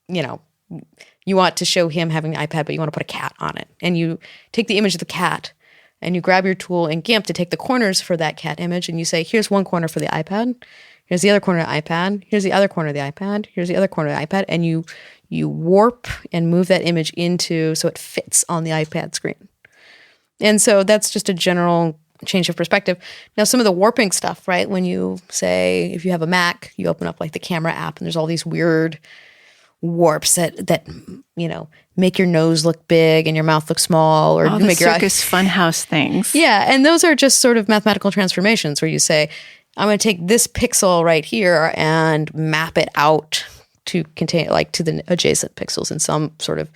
you want to show him having an iPad, but you want to put a cat on it. And you take the image of the cat and you grab your tool in GIMP to take the corners for that cat image, and you say, here's one corner for the iPad, here's the other corner of the iPad, here's the other corner of the iPad, here's the other corner of the iPad, and you warp and move that image into so it fits on the iPad screen. And so that's just a general change of perspective. Now, some of the warping stuff, right? When you say, if you have a Mac, you open up like the camera app and there's all these weird warps that make your nose look big and your mouth look small, or
all
make
the
your
circus funhouse things.
Yeah, and those are just sort of mathematical transformations where you say, I'm going to take this pixel right here and map it out to contain to the adjacent pixels in some sort of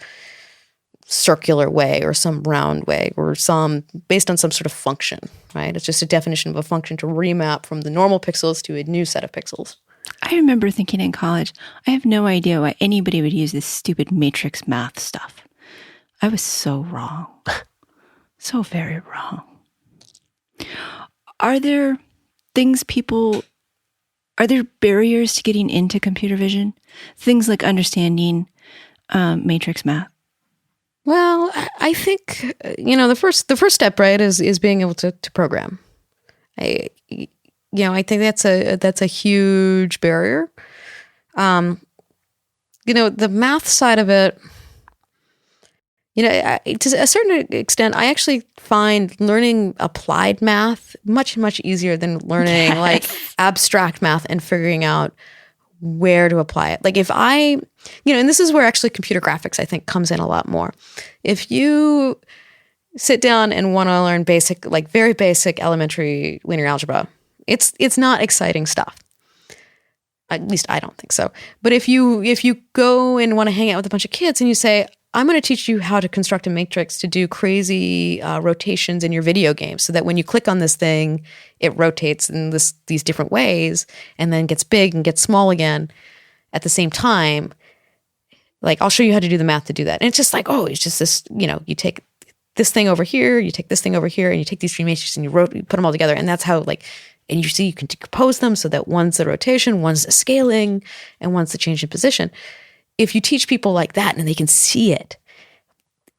circular way or some round way or some based on some sort of function, right? It's just a definition of a function to remap from the normal pixels to a new set of pixels.
I remember thinking in college, I have no idea why anybody would use this stupid matrix math stuff. I was so wrong. So very wrong. Are there barriers to getting into computer vision? Things like understanding matrix math?
Well, I think, the first step, right, is being able to program. I think that's a huge barrier. The math side of it, to a certain extent, I actually find learning applied math much, much easier than learning like abstract math and figuring out where to apply it. Like if and this is where actually computer graphics, I think, comes in a lot more. If you sit down and want to learn very basic elementary linear algebra, it's not exciting stuff. At least I don't think so. But if you go and want to hang out with a bunch of kids and you say, I'm going to teach you how to construct a matrix to do crazy rotations in your video game so that when you click on this thing, it rotates in these different ways and then gets big and gets small again at the same time. Like, I'll show you how to do the math to do that. And it's just like, it's just this, you take this thing over here, you take this thing over here, and you take these three matrices and you put them all together. And that's how and you see you can decompose them so that one's the rotation, one's the scaling, and one's the change in position. If you teach people like that and they can see it,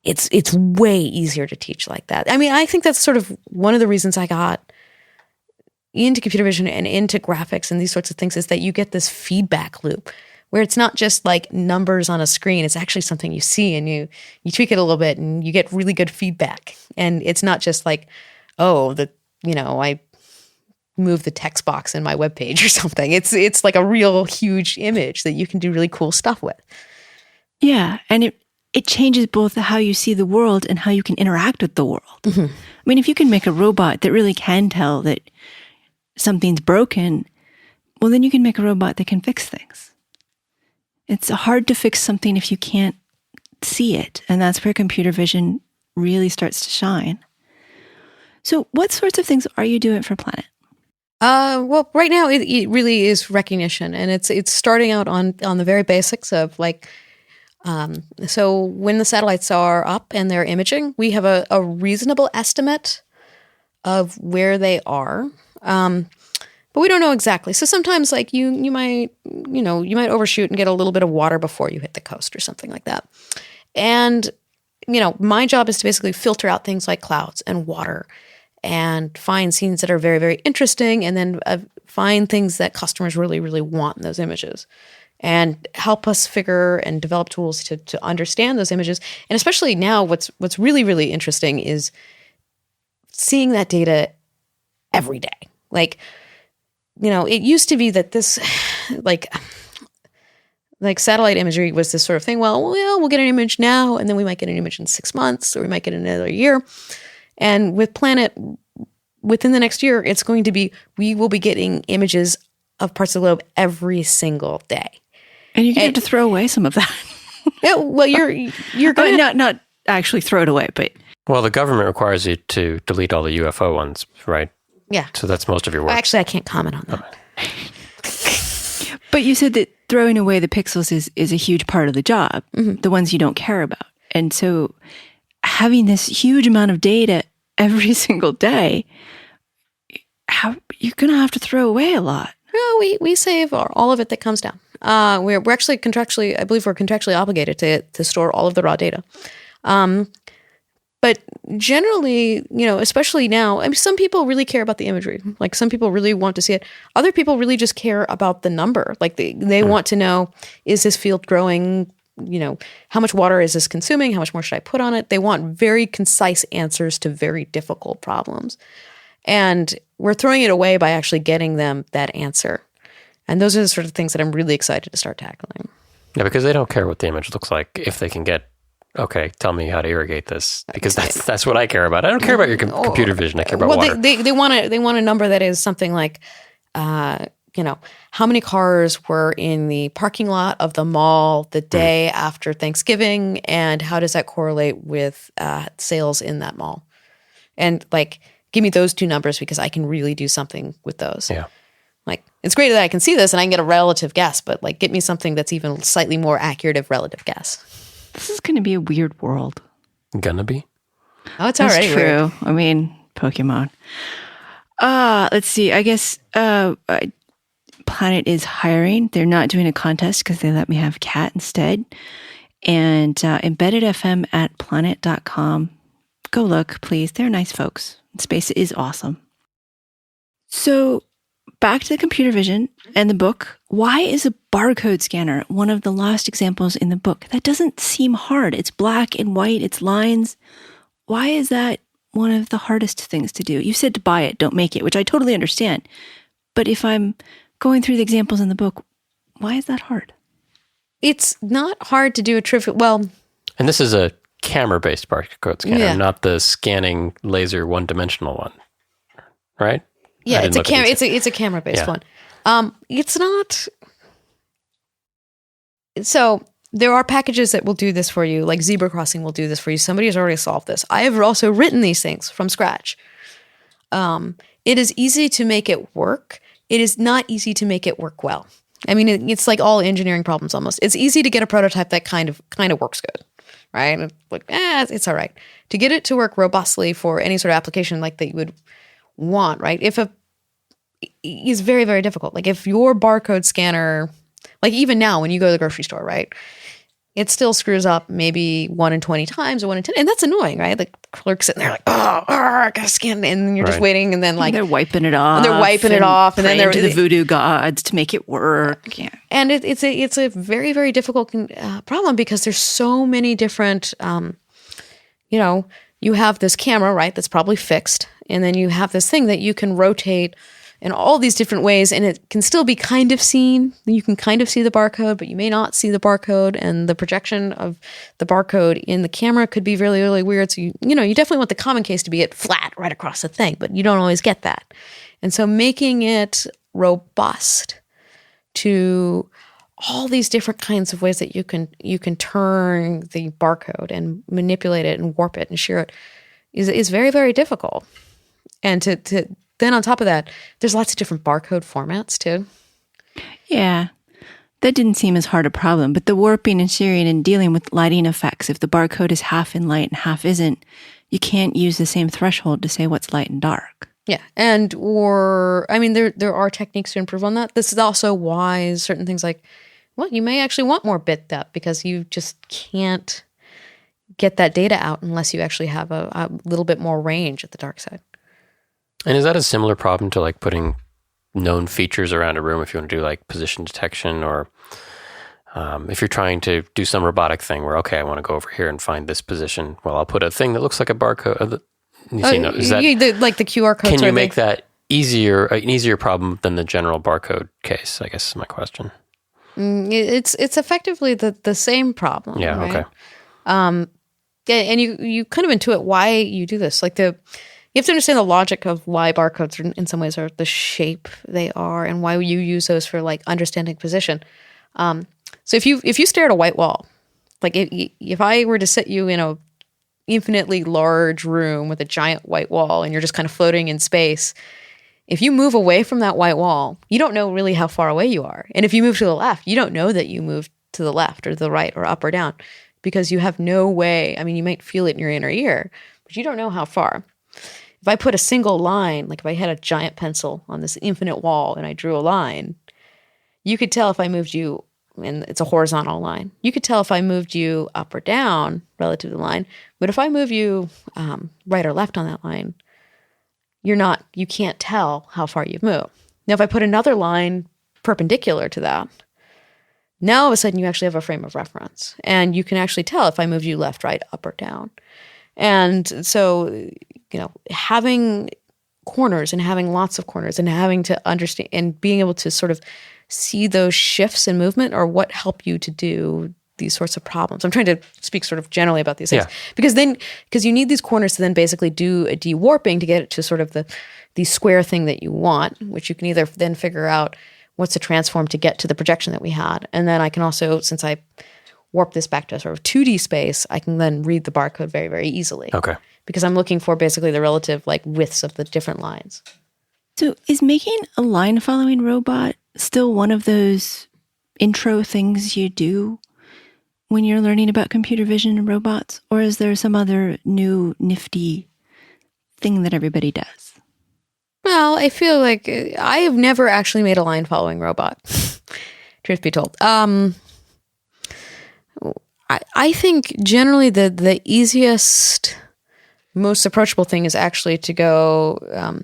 it's way easier to teach like that. I mean, I think that's sort of one of the reasons I got into computer vision and into graphics and these sorts of things, is that you get this feedback loop where it's not just like numbers on a screen. It's actually something you see and you tweak it a little bit and you get really good feedback. And it's not just like, I move the text box in my webpage or something. It's like a real huge image that you can do really cool stuff with.
Yeah, and it changes both how you see the world and how you can interact with the world. Mm-hmm. I mean, if you can make a robot that really can tell that something's broken, well, then you can make a robot that can fix things. It's hard to fix something if you can't see it, and that's where computer vision really starts to shine. So what sorts of things are you doing for Planet?
Well, right now it really is recognition, and it's starting out on the very basics of so when the satellites are up and they're imaging, we have a reasonable estimate of where they are, but we don't know exactly. So sometimes you might overshoot and get a little bit of water before you hit the coast or something like that. And my job is to basically filter out things like clouds and water and find scenes that are very, very interesting, and then find things that customers really, really want in those images, and help us figure and develop tools to understand those images. And especially now, what's really, really interesting is seeing that data every day. It used to be that this, satellite imagery was this sort of thing. Well, we'll get an image now, and then we might get an image in 6 months, or we might get another year. And with Planet, within the next year, it's going to be, we will be getting images of parts of the globe every single day.
And you're going to have to throw away some of that.
Yeah, well, you're going
to... Not actually throw it away, but...
Well, the government requires you to delete all the UFO ones, right?
Yeah.
So that's most of your work.
Actually, I can't comment on that.
But you said that throwing away the pixels is a huge part of the job, the ones you don't care about. And so having this huge amount of data every single day, you're going to have to throw away a lot.
No, we save all of it that comes down. We're actually contractually, I believe we're contractually obligated to store all of the raw data. But generally, especially now, I mean, some people really care about the imagery. Like some people really want to see it. Other people really just care about the number. Like they want to know, is this field growing? How much water is this consuming? How much more should I put on it? They want very concise answers to very difficult problems. And we're throwing it away by actually getting them that answer. And those are the sort of things that I'm really excited to start tackling.
Yeah, because they don't care what the image looks like if they can get, okay, tell me how to irrigate this, because that's what I care about. I don't care about your computer vision. I care about water.
They want a number that is something like, how many cars were in the parking lot of the mall the day after Thanksgiving, and how does that correlate with sales in that mall? And like, give me those two numbers because I can really do something with those.
Yeah.
Like, it's great that I can see this and I can get a relative guess, but like, get me something that's even slightly more accurate of relative guess.
This is going to be a weird world.
Gonna be?
Oh, it's
That's
already
true.
weird.
I mean, Pokemon. Let's see. I guess Planet is hiring. They're not doing a contest because they let me have Cat instead. And Embedded FM at planet.com. Go look, please. They're nice folks. Space is awesome. So back to the computer vision and the book. Why is a barcode scanner one of the last examples in the book? That doesn't seem hard. It's black and white. It's lines. Why is that one of the hardest things to do? You said to buy it, don't make it, which I totally understand. But if I'm going through the examples in the book, why is that hard?
It's not hard to do a trivial. Well,
and this is a camera-based barcode scanner, not the scanning laser one-dimensional one, right?
Yeah, it's a camera. It's a camera-based one. It's not. So there are packages that will do this for you, like Zebra Crossing will do this for you. Somebody has already solved this. I have also written these things from scratch. It is easy to make it work. It is not easy to make it work well. I mean, it's like all engineering problems almost. It's easy to get a prototype that kind of works good, right? Like, it's all right. To get it to work robustly for any sort of application like that you would want, right? Is very, very difficult. Like if your barcode scanner, like even now when you go to the grocery store, right? It still screws up maybe 1 in 20 times or 1 in 10. And that's annoying, right? Like the clerk's sitting there like, I gotta scan. And then you're just waiting. And then like
they're wiping it off.
And then they're
to the voodoo gods to make it work. Yeah.
And it's a very, very difficult problem because there's so many different, you have this camera, right? That's probably fixed. And then you have this thing that you can rotate in all these different ways, and it can still be kind of seen. You can kind of see the barcode, but you may not see the barcode, and the projection of the barcode in the camera could be really, really weird. So you definitely want the common case to be it flat right across the thing, but you don't always get that. And so making it robust to all these different kinds of ways that you can turn the barcode and manipulate it and warp it and shear it is very, very difficult. And to then on top of that, there's lots of different barcode formats too.
Yeah, that didn't seem as hard a problem. But the warping and shearing and dealing with lighting effects, if the barcode is half in light and half isn't, you can't use the same threshold to say what's light and dark.
Yeah, there are techniques to improve on that. This is also why certain things like, well, you may actually want more bit depth because you just can't get that data out unless you actually have a little bit more range at the dark side.
And is that a similar problem to like putting known features around a room if you want to do like position detection, or if you're trying to do some robotic thing where, okay, I want to go over here and find this position. Well, I'll put a thing that looks like a barcode.
Like the QR code.
Can you make that an easier problem than the general barcode case, I guess is my question.
It's effectively the same problem.
Yeah,
right?
okay.
And you kind of intuit why you do this. Like you have to understand the logic of why barcodes in some ways are the shape they are and why you use those for like understanding position. So if you stare at a white wall, like if I were to sit you in a infinitely large room with a giant white wall and you're just kind of floating in space, If you move away from that white wall, you don't know really how far away you are. And if you move to the left, you don't know that you moved to the left or the right or up or down because you have no way. I mean, you might feel it in your inner ear, but you don't know how far. If I put a single line, like if I had a giant pencil on this infinite wall and I drew a line, you could tell if I moved you, and it's a horizontal line, you could tell if I moved you up or down relative to the line. But if I move you right or left on that line, you can't tell how far you've moved. Now, if I put another line perpendicular to that, now all of a sudden you actually have a frame of reference. And you can actually tell if I moved you left, right, up, or down. And so, having corners and having lots of corners and having to understand and being able to sort of see those shifts in movement are what help you to do these sorts of problems. I'm trying to speak sort of generally about these things because you need these corners to then basically do a de-warping to get it to sort of the square thing that you want, which you can either then figure out what's the transform to get to the projection that we had. And then I can also, since I warp this back to a sort of 2D space, I can then read the barcode very, very easily.
Okay.
Because I'm looking for basically the relative widths of the different lines.
So is making a line following robot still one of those intro things you do when you're learning about computer vision and robots? Or is there some other new nifty thing that everybody does?
Well, I feel like I have never actually made a line following robot, truth be told. I think generally the easiest, most approachable thing is actually to go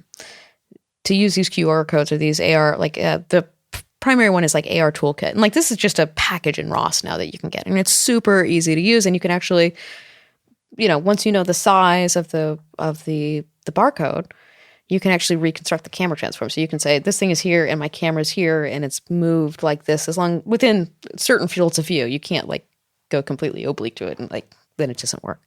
to use these QR codes or these AR, the primary one is like AR Toolkit. And this is just a package in ROS now that you can get. And it's super easy to use. And you can actually, once you know the size of the barcode, you can actually reconstruct the camera transform. So you can say, this thing is here and my camera's here and it's moved like this within certain fields of view. You can't go completely oblique to it and then it doesn't work.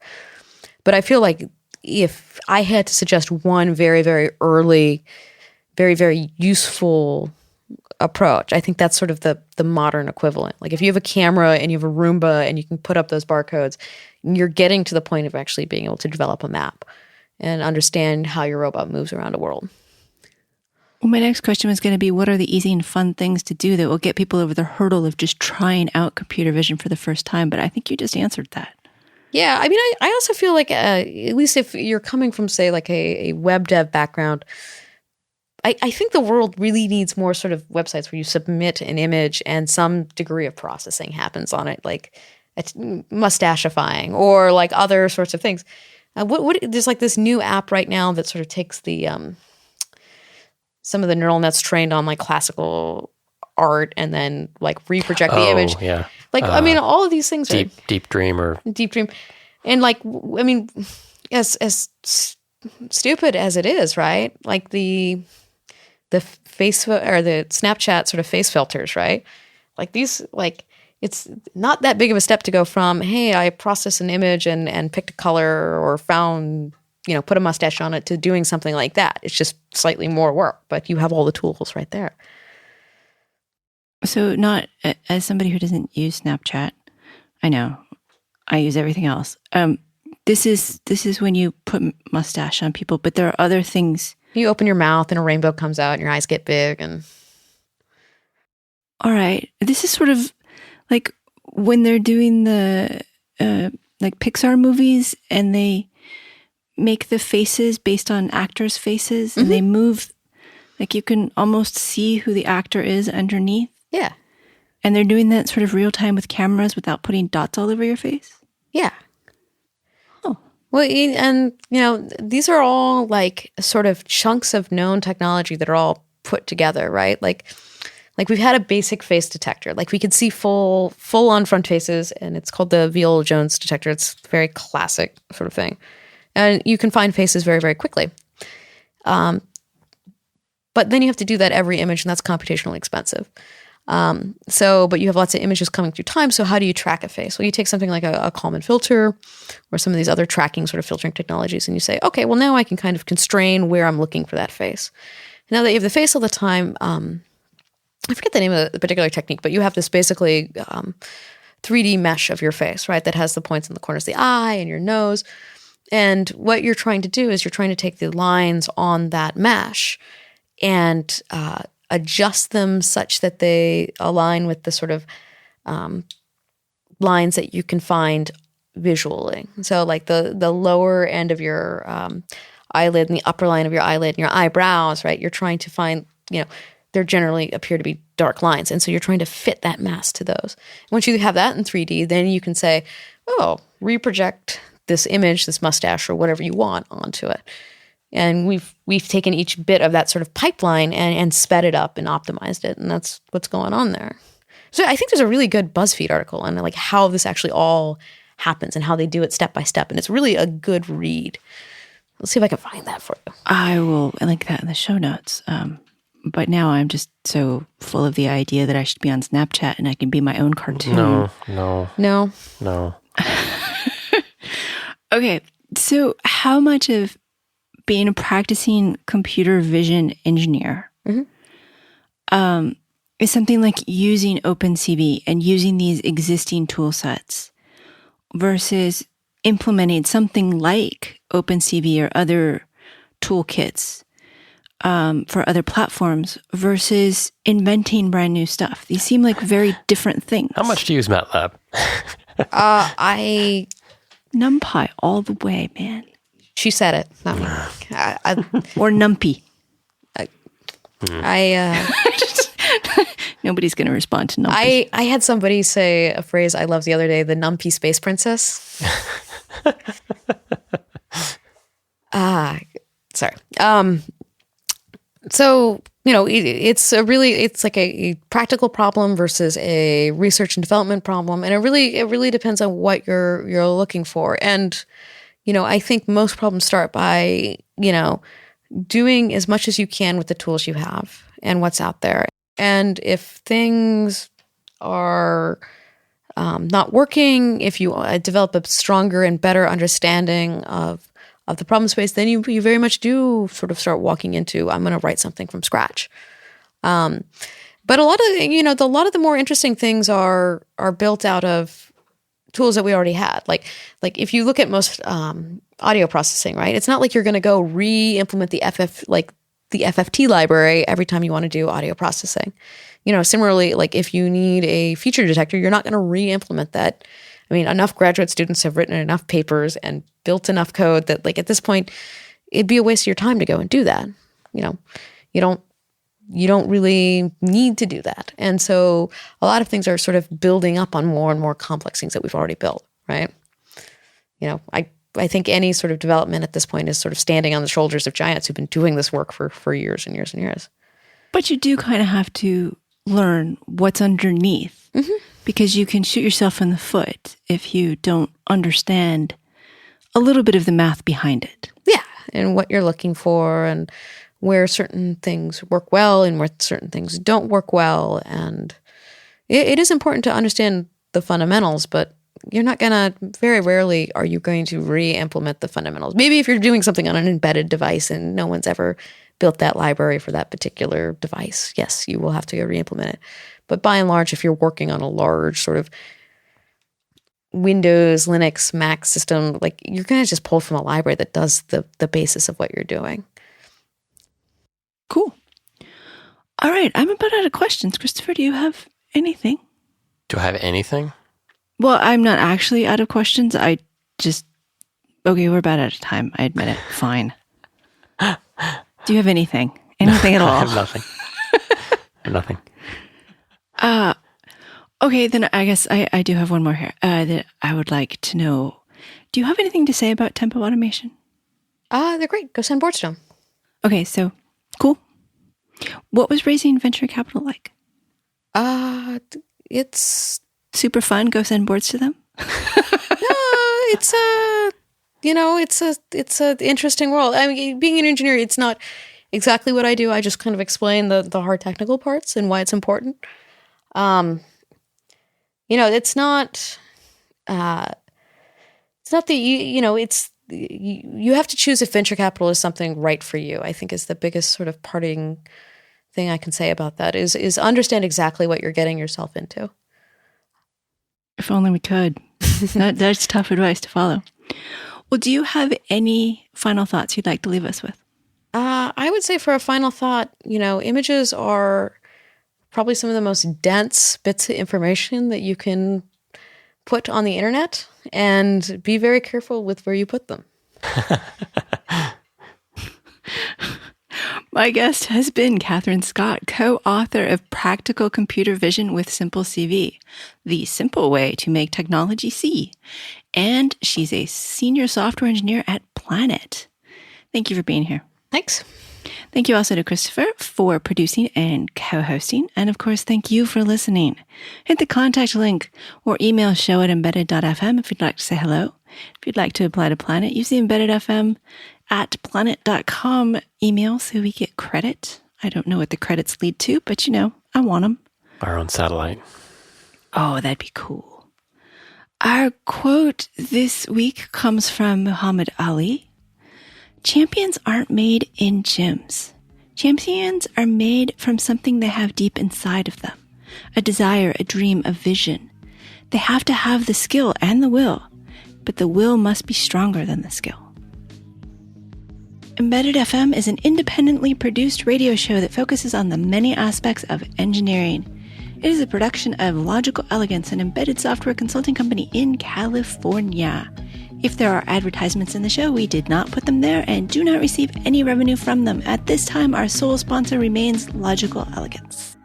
But I feel like if I had to suggest one very, very early, very, very useful approach, I think that's sort of the modern equivalent. If you have a camera and you have a Roomba and you can put up those barcodes, you're getting to the point of actually being able to develop a map and understand how your robot moves around a world.
Well, my next question was going to be, what are the easy and fun things to do that will get people over the hurdle of just trying out computer vision for the first time? But I think you just answered that.
Yeah, I mean, I also feel like, at least if you're coming from, say, a web dev background, I think the world really needs more sort of websites where you submit an image and some degree of processing happens on it, like mustachifying or other sorts of things. There's this new app right now that sort of takes the some of the neural nets trained on classical art and then reproject the image.
Yeah.
I mean, all of these things
Deep Dream.
And I mean, as stupid as it is, right? The face or the Snapchat sort of face filters, right? It's not that big of a step to go from, hey, I processed an image and picked a color or found, put a mustache on it, to doing something like that. It's just slightly more work, but you have all the tools right there.
So not as somebody who doesn't use Snapchat, I know I use everything else. This is when you put mustache on people, but there are other things.
You open your mouth and a rainbow comes out and your eyes get big and.
All right. This is sort of like when they're doing the Pixar movies and they make the faces based on actors' faces and they move, you can almost see who the actor is underneath.
Yeah.
And they're doing that sort of real time with cameras without putting dots all over your face?
Yeah.
Oh.
Well, and, these are all sort of chunks of known technology that are all put together, right? Like we've had a basic face detector. We could see full on front faces, and it's called the Viola-Jones detector. It's a very classic sort of thing. And you can find faces very, very quickly. But then you have to do that every image, and that's computationally expensive. But you have lots of images coming through time. So how do you track a face? Well, you take something like a Kalman filter or some of these other tracking sort of filtering technologies, and you say, okay, well, now I can kind of constrain where I'm looking for that face. Now that you have the face all the time, I forget the name of the particular technique, but you have this basically 3D mesh of your face, right? That has the points in the corners of the eye and your nose. And what you're trying to do is you're trying to take the lines on that mesh and adjust them such that they align with the sort of lines that you can find visually. So like the lower end of your eyelid and the upper line of your eyelid and your eyebrows, right? You're trying to find, there generally appear to be dark lines. And so you're trying to fit that mask to those. Once you have that in 3D, then you can say, oh, reproject this image, this mustache or whatever you want onto it. And we've taken each bit of that sort of pipeline and sped it up and optimized it. And that's what's going on there. So I think there's a really good BuzzFeed article on like how this actually all happens and how they do it step by step. And it's really a good read. Let's see if I can find that for you.
I will link that in the show notes. But now I'm just so full of the idea that I should be on Snapchat and I can be my own cartoon.
No.
Okay, so how much of being a practicing computer vision engineer is something like using OpenCV and using these existing tool sets versus implementing something like OpenCV or other toolkits for other platforms versus inventing brand new stuff? These seem like very different things.
How much do you use MATLAB?
NumPy all the way, man.
She said it, not me.
Or NumPy. Nobody's going to respond to NumPy.
I had somebody say a phrase I loved the other day, the NumPy space princess. Sorry. So, it's like a practical problem versus a research and development problem. And it really depends on what you're looking for. And, I think most problems start by, doing as much as you can with the tools you have and what's out there. And if things are not working, if you develop a stronger and better understanding of the problem space, then you very much do sort of start walking into, I'm going to write something from scratch. But a lot of the more interesting things are built out of tools that we already had. Like if you look at most audio processing, right? It's not like you're going to go re-implement the FFT library every time you want to do audio processing. Similarly, like if you need a feature detector, you're not going to re-implement that. I mean, enough graduate students have written enough papers and built enough code that like at this point, it'd be a waste of your time to go and do that. You don't really need to do that. And so a lot of things are sort of building up on more and more complex things that we've already built, right? I think any sort of development at this point is sort of standing on the shoulders of giants who've been doing this work for years and years and years.
But you do kind of have to learn what's underneath because you can shoot yourself in the foot if you don't understand a little bit of the math behind it.
Yeah, and what you're looking for and where certain things work well and where certain things don't work well. And it is important to understand the fundamentals, but you're not going to, very rarely are you going to re-implement the fundamentals. Maybe if you're doing something on an embedded device and no one's ever built that library for that particular device, yes, you will have to go re-implement it. But by and large, if you're working on a large sort of Windows, Linux, Mac system, like you're going to just pull from a library that does the basis of what you're doing.
Cool. All right. I'm about out of questions. Christopher, do you have anything?
Do I have anything?
Well, I'm not actually out of questions. Okay, we're about out of time. I admit it. Fine. Do you have anything? Anything at all?
I have nothing. Nothing.
Okay, then I guess I do have one more here that I would like to know. Do you have anything to say about tempo automation?
They're great. Go send boards to them.
Okay, so cool. What was raising venture capital like?
It's
super fun. Go send boards to them.
It's an interesting world. I mean, being an engineer, it's not exactly what I do. I just kind of explain the hard technical parts and why it's important. It's not that you have to choose if venture capital is something right for you. I think is the biggest sort of parting thing I can say about that is understand exactly what you're getting yourself into.
If only we could. That's tough advice to follow. Well, do you have any final thoughts you'd like to leave us with?
I would say for a final thought, images are probably some of the most dense bits of information that you can put on the internet, and be very careful with where you put them.
My guest has been Catherine Scott, co-author of Practical Computer Vision with Simple CV, the simple way to make technology see. And she's a senior software engineer at Planet. Thank you for being here.
Thanks.
Thank you also to Christopher for producing and co-hosting. And of course, thank you for listening. Hit the contact link or email show@embedded.fm if you'd like to say hello. If you'd like to apply to Planet, use the embeddedfm@planet.com email so we get credit. I don't know what the credits lead to, but I want them.
Our own satellite.
Oh, that'd be cool. Our quote this week comes from Muhammad Ali. Champions aren't made in gyms. Champions are made from something they have deep inside of them. A desire, a dream, a vision. They have to have the skill and the will, but the will must be stronger than the skill. Embedded FM is an independently produced radio show that focuses on the many aspects of engineering. It is a production of Logical Elegance, an embedded software consulting company in California. If there are advertisements in the show, we did not put them there and do not receive any revenue from them. At this time, our sole sponsor remains Logical Elegance.